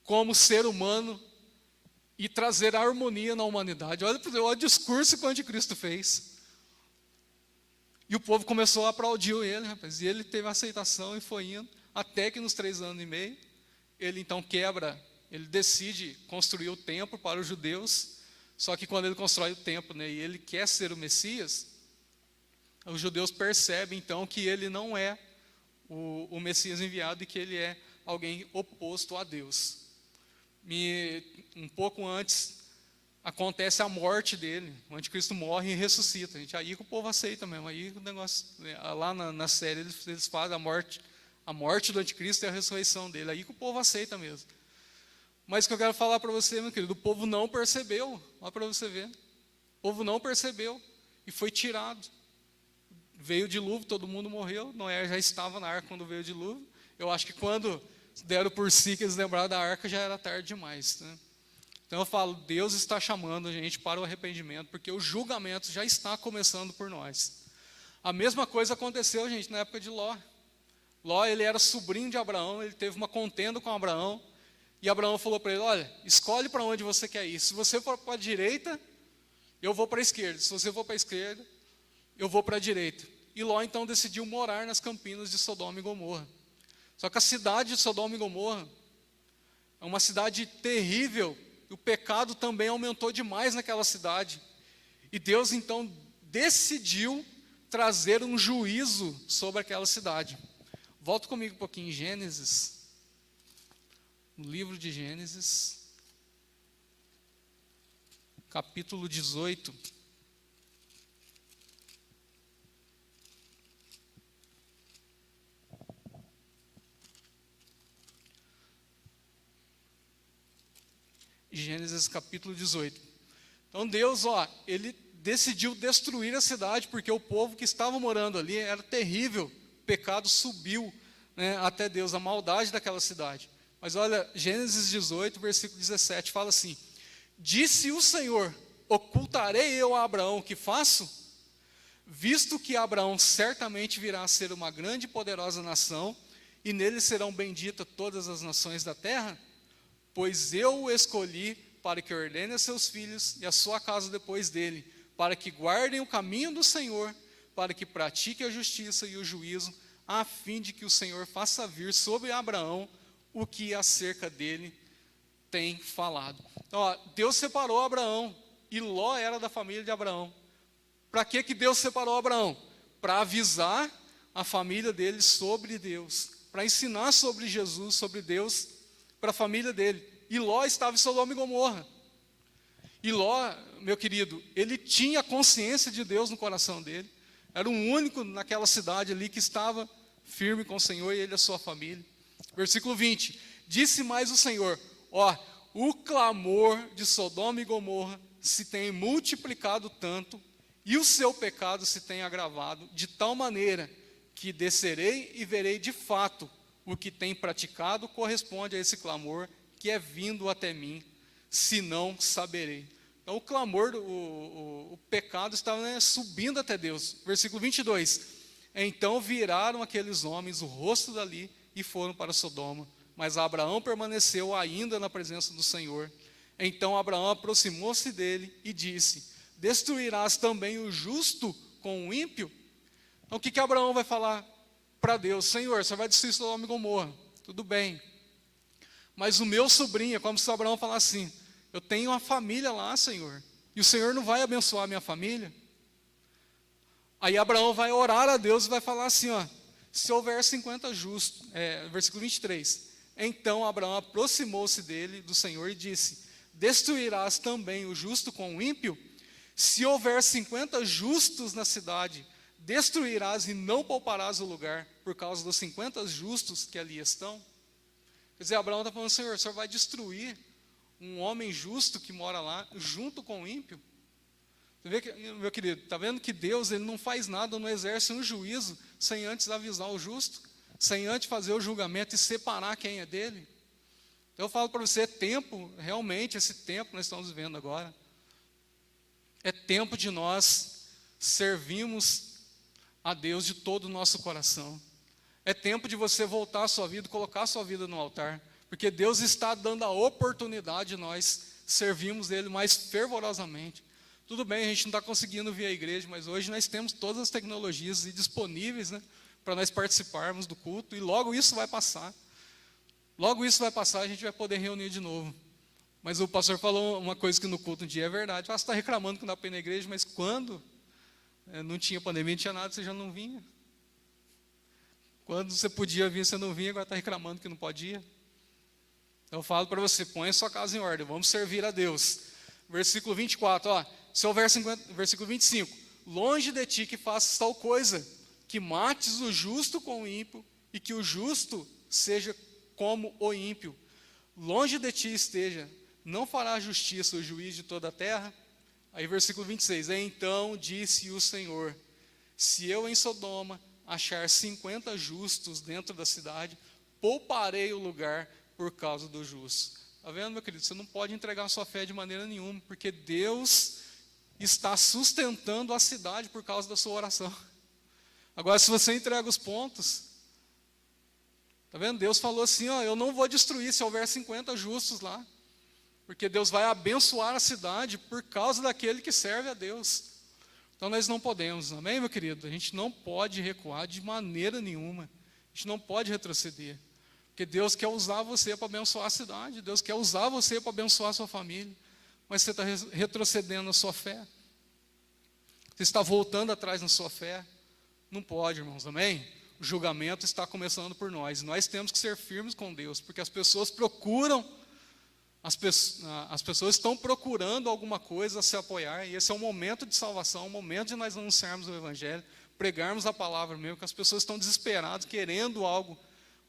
como ser humano e trazer harmonia na humanidade. Olha o discurso que o anticristo fez. E o povo começou a aplaudir ele, rapaz. E ele teve aceitação e foi indo, até que nos 3 anos e meio, ele então ele decide construir o templo para os judeus. Só que quando ele constrói o templo, né, e ele quer ser o Messias, os judeus percebem então que ele não é o Messias enviado e que ele é alguém oposto a Deus. Um pouco antes acontece a morte dele, o anticristo morre e ressuscita, gente. Aí que o povo aceita mesmo, aí o negócio, lá na série eles fazem a morte do anticristo e a ressurreição dele, aí que o povo aceita mesmo. Mas o que eu quero falar para você, meu querido, o povo não percebeu, olha para você ver, o povo não percebeu e foi tirado. Veio o dilúvio, todo mundo morreu, Noé já estava na arca quando veio o dilúvio. Eu acho que quando deram por si que eles lembraram da arca, já era tarde demais, né? Então eu falo, Deus está chamando a gente para o arrependimento, porque o julgamento já está começando por nós. A mesma coisa aconteceu, gente, na época de Ló. Ló, ele era sobrinho de Abraão, ele teve uma contenda com Abraão, e Abraão falou para ele, olha, escolhe para onde você quer ir. Se você for para a direita, eu vou para a esquerda. Se você for para a esquerda, eu vou para a direita. E Ló então decidiu morar nas campinas de Sodoma e Gomorra. Só que a cidade de Sodoma e Gomorra é uma cidade terrível, e o pecado também aumentou demais naquela cidade. E Deus então decidiu trazer um juízo sobre aquela cidade. Volta comigo um pouquinho em Gênesis, no livro de Gênesis, capítulo 18. Gênesis capítulo 18. Então Deus, ele decidiu destruir a cidade, porque o povo que estava morando ali era terrível, o pecado subiu, né, até Deus, a maldade daquela cidade. Mas olha, Gênesis 18, versículo 17, fala assim, disse o Senhor, ocultarei eu a Abraão o que faço? Visto que Abraão certamente virá a ser uma grande e poderosa nação, e nele serão benditas todas as nações da terra, pois eu o escolhi para que ordene a seus filhos e a sua casa depois dele, para que guardem o caminho do Senhor, para que pratiquem a justiça e o juízo, a fim de que o Senhor faça vir sobre Abraão o que acerca dele tem falado. Então, Deus separou Abraão, e Ló era da família de Abraão. Para que Deus separou Abraão? Para avisar a família dele sobre Deus, para ensinar sobre Jesus, sobre Deus, para a família dele. E Ló estava em Sodoma e Gomorra. E Ló, meu querido, ele tinha consciência de Deus no coração dele. Era o único naquela cidade ali que estava firme com o Senhor, e ele e a sua família. Versículo 20. Disse mais o Senhor, o clamor de Sodoma e Gomorra se tem multiplicado tanto, e o seu pecado se tem agravado, de tal maneira que descerei e verei de fato o que tem praticado corresponde a esse clamor que é vindo até mim, senão saberei. Então o clamor, o pecado estava, né, subindo até Deus. Versículo 22. Então viraram aqueles homens o rosto dali e foram para Sodoma. Mas Abraão permaneceu ainda na presença do Senhor. Então Abraão aproximou-se dele e disse, destruirás também o justo com o ímpio? Então o que Abraão vai falar para Deus? Senhor, você vai destruir Sodoma e Gomorra, tudo bem. Mas o meu sobrinho, é como se Abraão falasse assim, eu tenho uma família lá, Senhor. e o Senhor não vai abençoar a minha família? Aí Abraão vai orar a Deus e vai falar assim, ó, se houver 50 justos, versículo 23, então Abraão aproximou-se dele, do Senhor, e disse, destruirás também o justo com o ímpio? Se houver 50 justos na cidade, destruirás e não pouparás o lugar, por causa dos 50 justos que ali estão? Quer dizer, Abraão está falando, Senhor, o Senhor vai destruir um homem justo que mora lá, junto com o ímpio? Você vê, meu querido, está vendo que Deus ele não faz nada, não exerce um juízo, sem antes avisar o justo, sem antes fazer o julgamento e separar quem é dele? Então eu falo para você, é tempo, realmente, esse tempo que nós estamos vivendo agora, é tempo de nós servirmos a Deus de todo o nosso coração. É tempo de você voltar a sua vida, colocar a sua vida no altar, porque Deus está dando a oportunidade de nós servirmos Ele mais fervorosamente. Tudo bem, a gente não está conseguindo vir à igreja, mas hoje nós temos todas as tecnologias disponíveis, né, para nós participarmos do culto, e logo isso vai passar. Logo isso vai passar, a gente vai poder reunir de novo. Mas o pastor falou uma coisa que no culto um dia é verdade. Você está reclamando que não dá para ir na igreja, mas quando não tinha pandemia, não tinha nada, você já não vinha. Quando você podia vir, você não vinha, agora está reclamando que não podia. Então eu falo para você, põe a sua casa em ordem, vamos servir a Deus. Versículo 24, ó, se houver 50, versículo 25, longe de ti que faças tal coisa, que mates o justo com o ímpio, e que o justo seja como o ímpio. Longe de ti esteja, não fará justiça o juiz de toda a terra? Aí versículo 26, então disse o Senhor, se eu em Sodoma achar 50 justos dentro da cidade, pouparei o lugar por causa do justo. Está vendo, meu querido? Você não pode entregar a sua fé de maneira nenhuma, porque Deus está sustentando a cidade por causa da sua oração. Agora, se você entrega os pontos, está vendo? Deus falou assim, ó, eu não vou destruir se houver 50 justos lá, porque Deus vai abençoar a cidade por causa daquele que serve a Deus. Então nós não podemos, amém, meu querido? A gente não pode recuar de maneira nenhuma, a gente não pode retroceder, porque Deus quer usar você para abençoar a cidade, Deus quer usar você para abençoar a sua família, mas você está retrocedendo na sua fé, você está voltando atrás na sua fé, não pode, irmãos, amém? O julgamento está começando por nós, nós temos que ser firmes com Deus, porque as pessoas procuram, as pessoas estão procurando alguma coisa a se apoiar, e esse é um momento de salvação, um momento de nós anunciarmos o Evangelho, pregarmos a palavra mesmo, que as pessoas estão desesperadas, querendo algo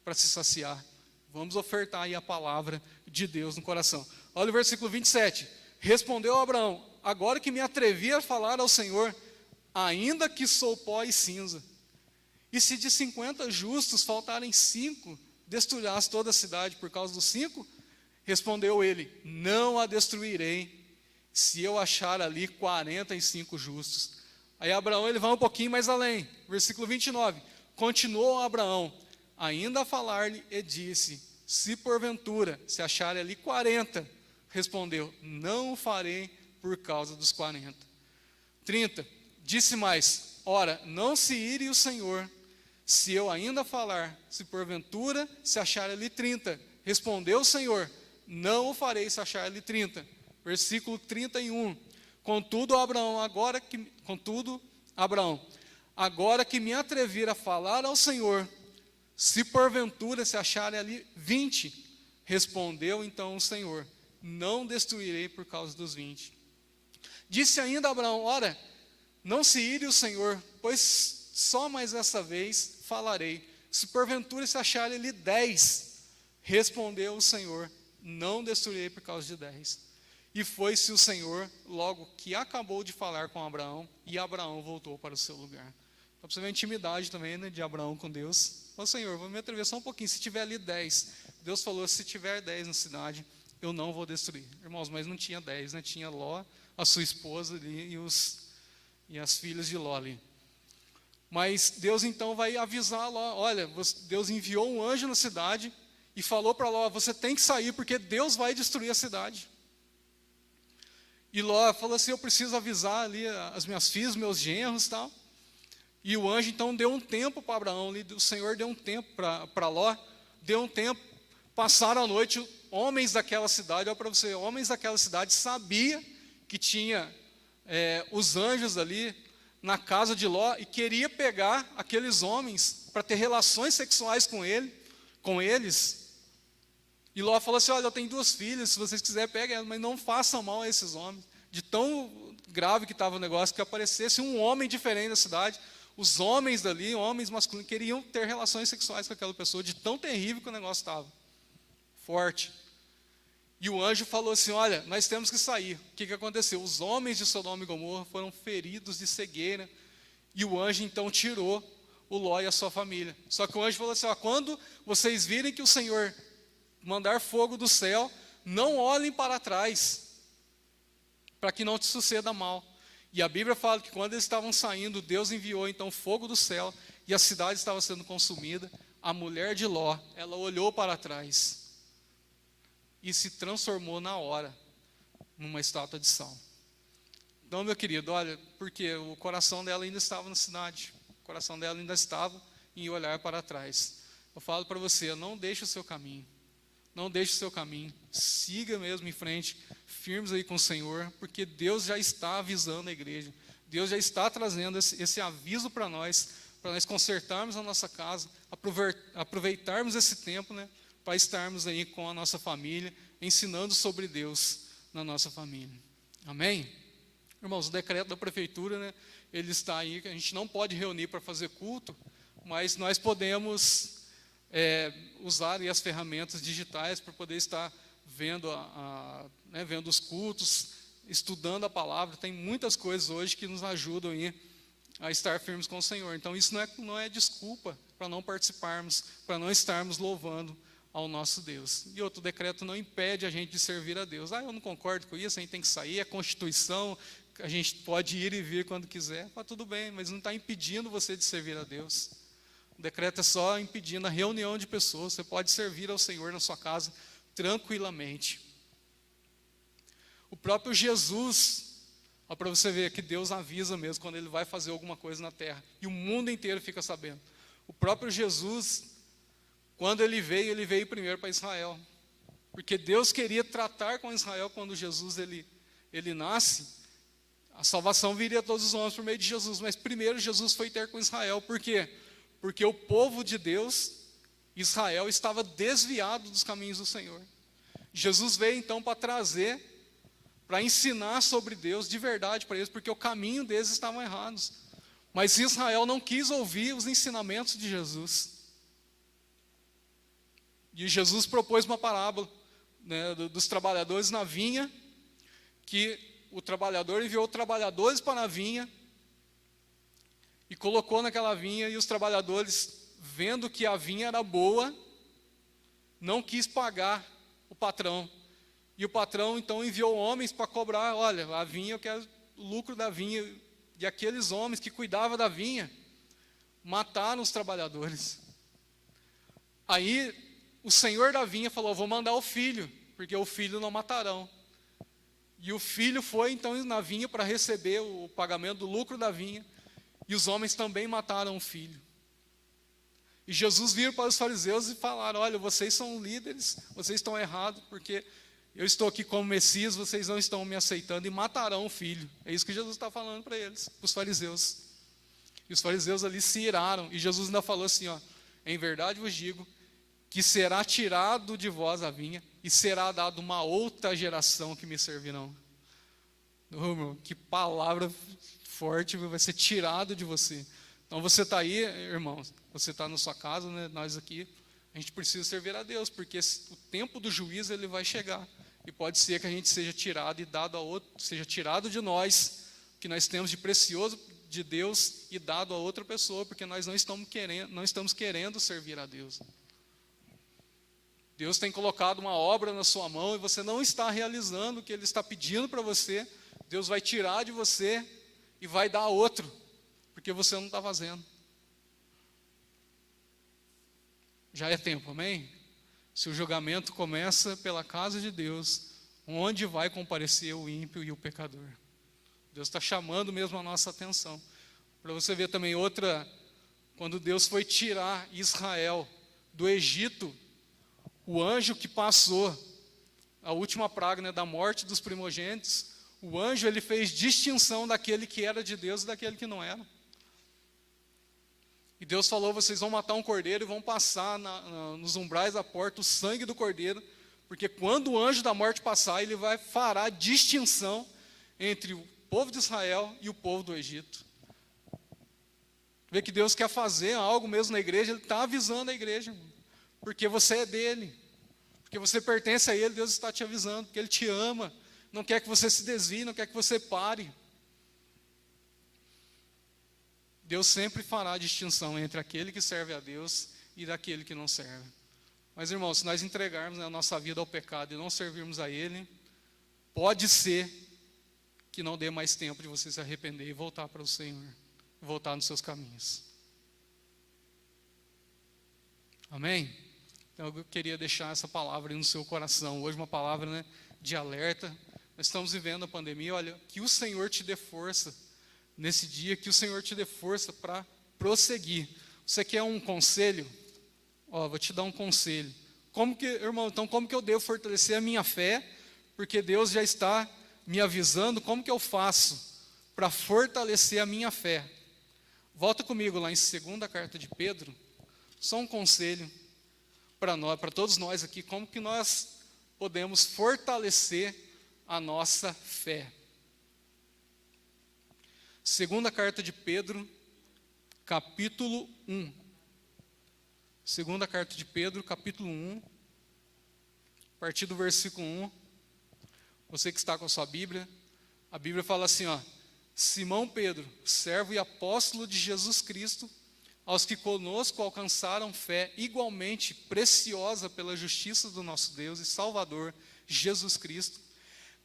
para se saciar. Vamos ofertar aí a palavra de Deus no coração. Olha o versículo 27. Respondeu Abraão, agora que me atrevi a falar ao Senhor, ainda que sou pó e cinza, e se de 50 justos faltarem 5, destruirás toda a cidade por causa dos 5? Respondeu ele, não a destruirei, se eu achar ali 45 justos. Aí Abraão ele vai um pouquinho mais além, versículo 29, continuou Abraão, ainda a falar-lhe e disse, se porventura se acharem ali 40, respondeu, não o farei por causa dos 40. 30, disse mais, ora, não se ire o Senhor, se eu ainda falar, se porventura se acharem ali 30, respondeu o Senhor, não o farei se achar ali 30. Versículo 31. Contudo, Abraão, agora que me atrever a falar ao Senhor, se porventura se acharem ali 20, respondeu então o Senhor, não destruirei por causa dos 20. Disse ainda Abraão, ora, não se ire o Senhor, pois só mais essa vez falarei, se porventura se acharem ali 10, respondeu o Senhor, não destruirei por causa de 10. E foi-se o Senhor, logo que acabou de falar com Abraão, e Abraão voltou para o seu lugar. Então, você vê a intimidade também, né, de Abraão com Deus. Ô Senhor, vou me atrever só um pouquinho, se tiver ali 10. Deus falou, se tiver 10 na cidade, eu não vou destruir. Irmãos, mas não tinha 10, né? Tinha Ló, a sua esposa ali, e as filhas de Ló ali. Mas Deus então vai avisar Ló, olha, Deus enviou um anjo na cidade, e falou para Ló, você tem que sair, porque Deus vai destruir a cidade. E Ló falou assim, eu preciso avisar ali as minhas filhas, meus genros e tal. E o anjo então deu um tempo para Abraão, o Senhor deu um tempo para Ló, deu um tempo, passaram a noite, homens daquela cidade, olha para você, homens daquela cidade sabiam que tinha os anjos ali na casa de Ló e queria pegar aqueles homens para ter relações sexuais com eles. E Ló falou assim: olha, eu tenho 2 filhas, se vocês quiserem, peguem elas, mas não façam mal a esses homens. De tão grave que estava o negócio, que aparecesse um homem diferente da cidade, os homens dali, homens masculinos, queriam ter relações sexuais com aquela pessoa, de tão terrível que o negócio estava. Forte. E o anjo falou assim: olha, nós temos que sair. O que aconteceu? Os homens de Sodoma e Gomorra foram feridos de cegueira, e o anjo então tirou o Ló e a sua família. Só que o anjo falou assim: ó, quando vocês virem que o Senhor mandar fogo do céu, não olhem para trás, para que não te suceda mal. E a Bíblia fala que quando eles estavam saindo, Deus enviou então fogo do céu, e a cidade estava sendo consumida. A mulher de Ló, ela olhou para trás e se transformou na hora numa estátua de sal. Então, meu querido, olha, porque o coração dela ainda estava na cidade, o coração dela ainda estava em olhar para trás. Eu falo para você: não deixe o seu caminho, não deixe o seu caminho, siga mesmo em frente, firmes aí com o Senhor, porque Deus já está avisando a igreja, Deus já está trazendo esse aviso para nós consertarmos a nossa casa, aproveitarmos esse tempo, né, para estarmos aí com a nossa família, ensinando sobre Deus na nossa família. Amém? Irmãos, o decreto da prefeitura, né, ele está aí, que a gente não pode reunir para fazer culto, mas nós podemos usar aí as ferramentas digitais para poder estar vendo, vendo os cultos, estudando a palavra. Tem muitas coisas hoje que nos ajudam aí a estar firmes com o Senhor. Então isso não é desculpa para não participarmos, para não estarmos louvando ao nosso Deus. E outro decreto não impede a gente de servir a Deus. Eu não concordo com isso, a gente tem que sair, é Constituição, a gente pode ir e vir quando quiser. Tudo bem, mas não está impedindo você de servir a Deus. O decreto é só impedindo a reunião de pessoas. Você pode servir ao Senhor na sua casa tranquilamente. O próprio Jesus, para você ver que Deus avisa mesmo quando Ele vai fazer alguma coisa na terra, e o mundo inteiro fica sabendo. O próprio Jesus, quando Ele veio primeiro para Israel, porque Deus queria tratar com Israel. Quando Jesus ele nasce, a salvação viria a todos os homens por meio de Jesus, mas primeiro Jesus foi ter com Israel. Por quê? Porque o povo de Deus, Israel, estava desviado dos caminhos do Senhor. Jesus veio então para ensinar sobre Deus de verdade para eles, porque o caminho deles estavam errados. Mas Israel não quis ouvir os ensinamentos de Jesus. E Jesus propôs uma parábola, né, dos trabalhadores na vinha, que o trabalhador enviou trabalhadores para a vinha e colocou naquela vinha, e os trabalhadores, vendo que a vinha era boa, não quis pagar o patrão. E o patrão então enviou homens para cobrar: olha, a vinha, eu quero o lucro da vinha. E aqueles homens que cuidavam da vinha mataram os trabalhadores. Aí o senhor da vinha falou: vou mandar o filho, porque o filho não matarão. E o filho foi então na vinha para receber o pagamento do lucro da vinha, e os homens também mataram o filho. E Jesus veio para os fariseus e falaram: olha, vocês são líderes, vocês estão errados, porque eu estou aqui como Messias, vocês não estão me aceitando, e matarão o filho. É isso que Jesus está falando para eles, para os fariseus. E os fariseus ali se iraram, e Jesus ainda falou assim: em verdade vos digo, que será tirado de vós a vinha, e será dado uma outra geração que me servirão. Meu, que palavra forte, vai ser tirado de você. Então você está aí, irmãos, você está na sua casa, né, nós aqui, a gente precisa servir a Deus, porque o tempo do juízo ele vai chegar, e pode ser que a gente seja tirado e dado a outro, seja tirado de nós, que nós temos de precioso de Deus, e dado a outra pessoa, porque nós não estamos querendo servir a Deus. Deus tem colocado uma obra na sua mão, e você não está realizando o que Ele está pedindo para você. Deus vai tirar de você e vai dar a outro, porque você não está fazendo. Já é tempo, amém? Se o julgamento começa pela casa de Deus, onde vai comparecer o ímpio e o pecador? Deus está chamando mesmo a nossa atenção. Para você ver também outra, quando Deus foi tirar Israel do Egito, o anjo que passou a última praga, né, da morte dos primogênitos, o anjo ele fez distinção daquele que era de Deus e daquele que não era. E Deus falou, vocês vão matar um cordeiro e vão passar nos umbrais da porta o sangue do cordeiro, porque quando o anjo da morte passar, ele fará distinção entre o povo de Israel e o povo do Egito. Vê que Deus quer fazer algo mesmo na igreja, Ele está avisando a igreja, irmão, porque você é dele, porque você pertence a Ele, Deus está te avisando, porque Ele te ama, não quer que você se desvie, não quer que você pare. Deus sempre fará distinção entre aquele que serve a Deus e daquele que não serve. Mas, irmãos, se nós entregarmos a nossa vida ao pecado e não servirmos a Ele, pode ser que não dê mais tempo de você se arrepender e voltar para o Senhor, voltar nos seus caminhos. Amém? Então eu queria deixar essa palavra aí no seu coração. Hoje uma palavra, né, de alerta. Nós estamos vivendo a pandemia. Olha, que o Senhor te dê força nesse dia, que o Senhor te dê força para prosseguir. Você quer um conselho? Vou te dar um conselho. Irmão, então como que eu devo fortalecer a minha fé? Porque Deus já está me avisando. Como que eu faço para fortalecer a minha fé? Volta comigo lá em 2ª carta de Pedro. Só um conselho para nós, para todos nós aqui, como que nós podemos fortalecer a nossa fé. 2ª carta de Pedro, capítulo 1. 2ª carta de Pedro, capítulo 1, a partir do versículo 1. Você que está com a sua Bíblia, a Bíblia fala assim, Simão Pedro, servo e apóstolo de Jesus Cristo, aos que conosco alcançaram fé igualmente preciosa pela justiça do nosso Deus e Salvador, Jesus Cristo,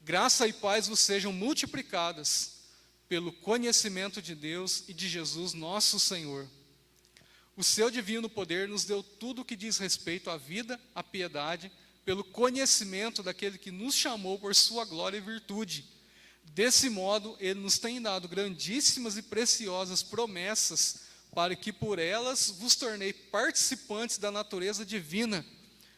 graça e paz vos sejam multiplicadas pelo conhecimento de Deus e de Jesus nosso Senhor. O seu divino poder nos deu tudo o que diz respeito à vida, à piedade, pelo conhecimento daquele que nos chamou por sua glória e virtude. Desse modo, Ele nos tem dado grandíssimas e preciosas promessas, para que por elas vos tornei participantes da natureza divina,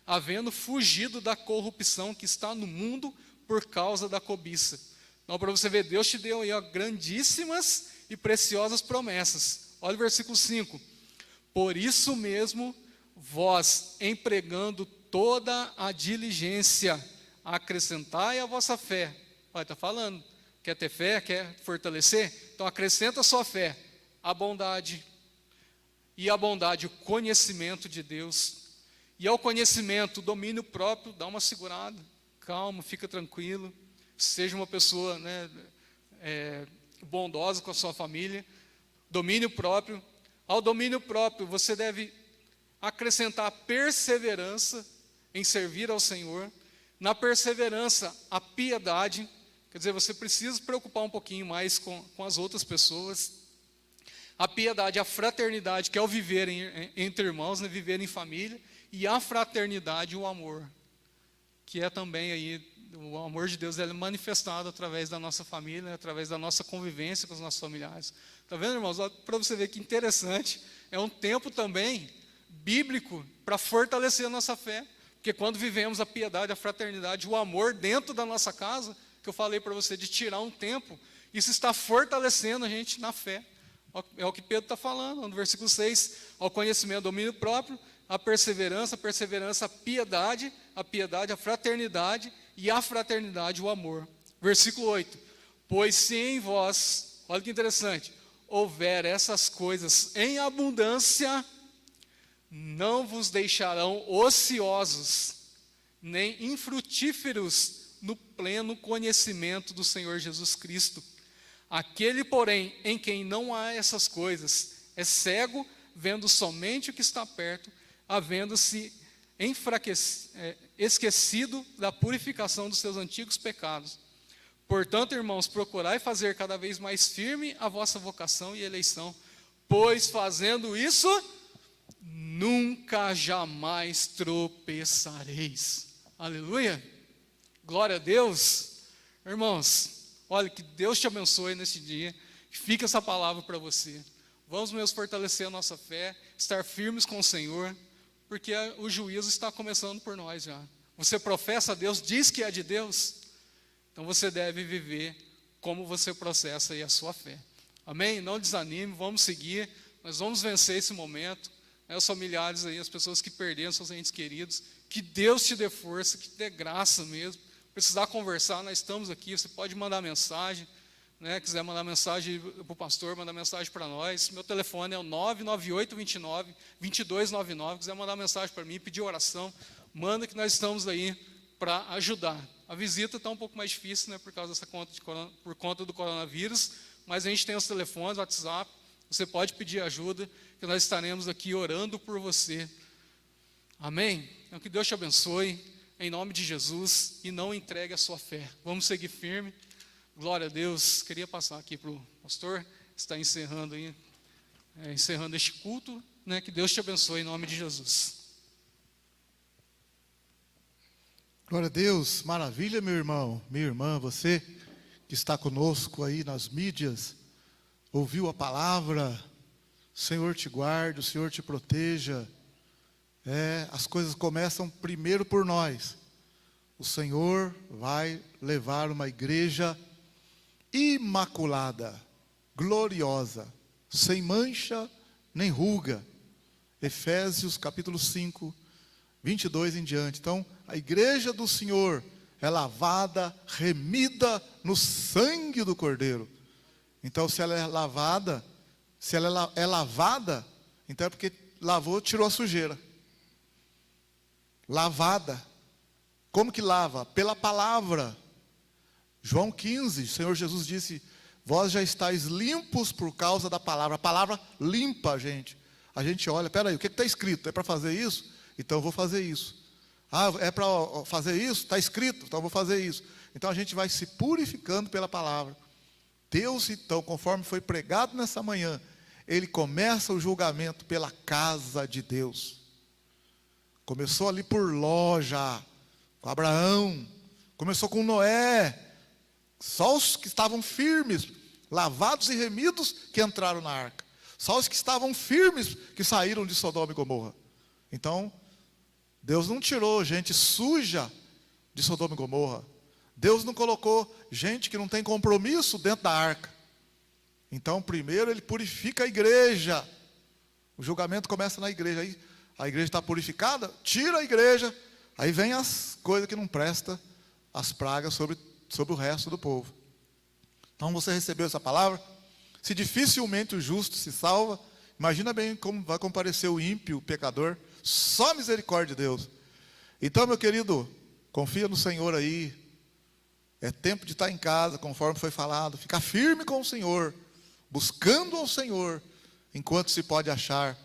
havendo fugido da corrupção que está no mundo por causa da cobiça. Então, para você ver, Deus te deu aí grandíssimas e preciosas promessas. Olha o versículo 5. Por isso mesmo, vós, empregando toda a diligência, acrescentai a vossa fé. Olha, está falando, quer ter fé, quer fortalecer? Então acrescenta a sua fé, a bondade, e a bondade, o conhecimento de Deus, e ao conhecimento, o domínio próprio. Dá uma segurada, calma, fica tranquilo, seja uma pessoa, né, bondosa com a sua família. Domínio próprio. Ao domínio próprio, você deve acrescentar perseverança em servir ao Senhor. Na perseverança, a piedade. Quer dizer, você precisa se preocupar um pouquinho mais com as outras pessoas. A piedade, a fraternidade, que é o viver entre irmãos, né, viver em família. E a fraternidade, o amor, que é também aí, o amor de Deus é manifestado através da nossa família, né, através da nossa convivência com os nossos familiares. Está vendo, irmãos? Para você ver que interessante, é um tempo também bíblico para fortalecer a nossa fé. Porque quando vivemos a piedade, a fraternidade, o amor dentro da nossa casa, que eu falei para você de tirar um tempo, isso está fortalecendo a gente na fé. É o que Pedro está falando, no versículo 6, ao conhecimento, domínio próprio, a perseverança, a piedade, a fraternidade, e a fraternidade, o amor. Versículo 8, pois se em vós, olha que interessante, houver essas coisas em abundância, não vos deixarão ociosos, nem infrutíferos no pleno conhecimento do Senhor Jesus Cristo. Aquele, porém, em quem não há essas coisas, é cego, vendo somente o que está perto, havendo-se esquecido da purificação dos seus antigos pecados. Portanto, irmãos, procurai fazer cada vez mais firme a vossa vocação e eleição, pois fazendo isso, nunca jamais tropeçareis. Aleluia! Glória a Deus! Irmãos, olha, que Deus te abençoe nesse dia, fica essa palavra para você. Vamos mesmo fortalecer a nossa fé, estar firmes com o Senhor, porque o juízo está começando por nós já. Você professa a Deus, diz que é de Deus, então você deve viver como você processa aí a sua fé. Amém? Não desanime, vamos seguir, nós vamos vencer esse momento. Os familiares aí, as pessoas que perderam seus entes queridos, que Deus te dê força, que te dê graça mesmo. Precisar conversar, nós estamos aqui, você pode mandar mensagem, né? Quiser mandar mensagem para o pastor, mandar mensagem para nós. Meu telefone é o 99829-2299. Quiser mandar mensagem para mim, pedir oração, manda, que nós estamos aí para ajudar. A visita está um pouco mais difícil, né, por causa por conta do coronavírus, mas a gente tem os telefones, WhatsApp, você pode pedir ajuda, que nós estaremos aqui orando por você. Amém? Então que Deus te abençoe, em nome de Jesus, e não entregue a sua fé. Vamos seguir firme. Glória a Deus. Queria passar aqui para o pastor, está encerrando aí, encerrando este culto, né? Que Deus te abençoe em nome de Jesus. Glória a Deus, maravilha, meu irmão, minha irmã, você que está conosco aí nas mídias, ouviu a palavra, o Senhor te guarde, o Senhor te proteja. As coisas começam primeiro por nós. O Senhor vai levar uma igreja imaculada, gloriosa, sem mancha nem ruga. Efésios capítulo 5, 22 em diante. Então, a igreja do Senhor é lavada, remida no sangue do Cordeiro. Então, se ela é lavada, então é porque lavou, tirou a sujeira. Lavada. Como que lava? Pela palavra. João 15, o Senhor Jesus disse: vós já estáis limpos por causa da palavra. A palavra limpa a gente. A gente olha, peraí, o que está escrito? É para fazer isso? Então eu vou fazer isso. É para fazer isso? Está escrito, então eu vou fazer isso. Então a gente vai se purificando pela palavra. Deus, então, conforme foi pregado nessa manhã, Ele começa o julgamento pela casa de Deus. Começou ali por Ló já, com Abraão, começou com Noé. Só os que estavam firmes, lavados e remidos, que entraram na arca. Só os que estavam firmes, que saíram de Sodoma e Gomorra. Então, Deus não tirou gente suja de Sodoma e Gomorra. Deus não colocou gente que não tem compromisso dentro da arca. Então, primeiro Ele purifica a igreja. O julgamento começa na igreja. Aí a igreja está purificada, tira a igreja. Aí vem as coisas que não prestam, as pragas sobre o resto do povo. Então você recebeu essa palavra? Se dificilmente o justo se salva, imagina bem como vai comparecer o ímpio, o pecador. Só misericórdia de Deus. Então, meu querido, confia no Senhor aí. É tempo de estar em casa, conforme foi falado. Ficar firme com o Senhor, buscando ao Senhor enquanto se pode achar,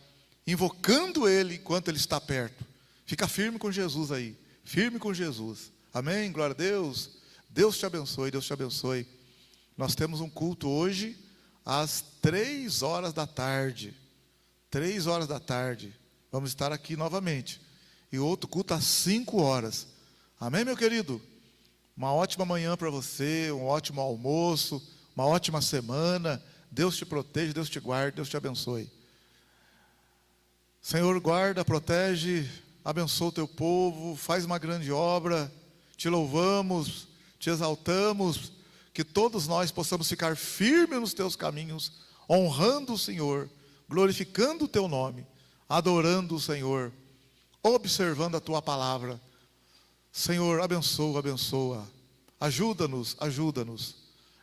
invocando Ele enquanto Ele está perto. Fica firme com Jesus aí, firme com Jesus. Amém? Glória a Deus. Deus te abençoe, Deus te abençoe. Nós temos um culto hoje às 3 horas da tarde. 3 horas da tarde. Vamos estar aqui novamente. E outro culto às 5 horas. Amém, meu querido? Uma ótima manhã para você, um ótimo almoço, uma ótima semana. Deus te proteja, Deus te guarde, Deus te abençoe. Senhor, guarda, protege, abençoa o teu povo, faz uma grande obra. Te louvamos, te exaltamos, que todos nós possamos ficar firmes nos teus caminhos, honrando o Senhor, glorificando o teu nome, adorando o Senhor, observando a tua palavra. Senhor, abençoa, abençoa, ajuda-nos, ajuda-nos,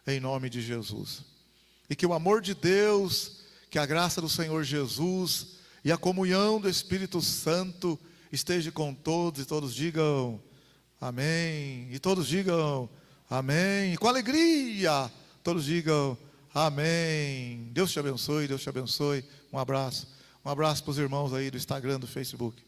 em nome de Jesus. E que o amor de Deus, que a graça do Senhor Jesus e a comunhão do Espírito Santo esteja com todos, e todos digam amém, e todos digam amém, e com alegria, todos digam amém. Deus te abençoe, Deus te abençoe. Um abraço para os irmãos aí do Instagram, do Facebook.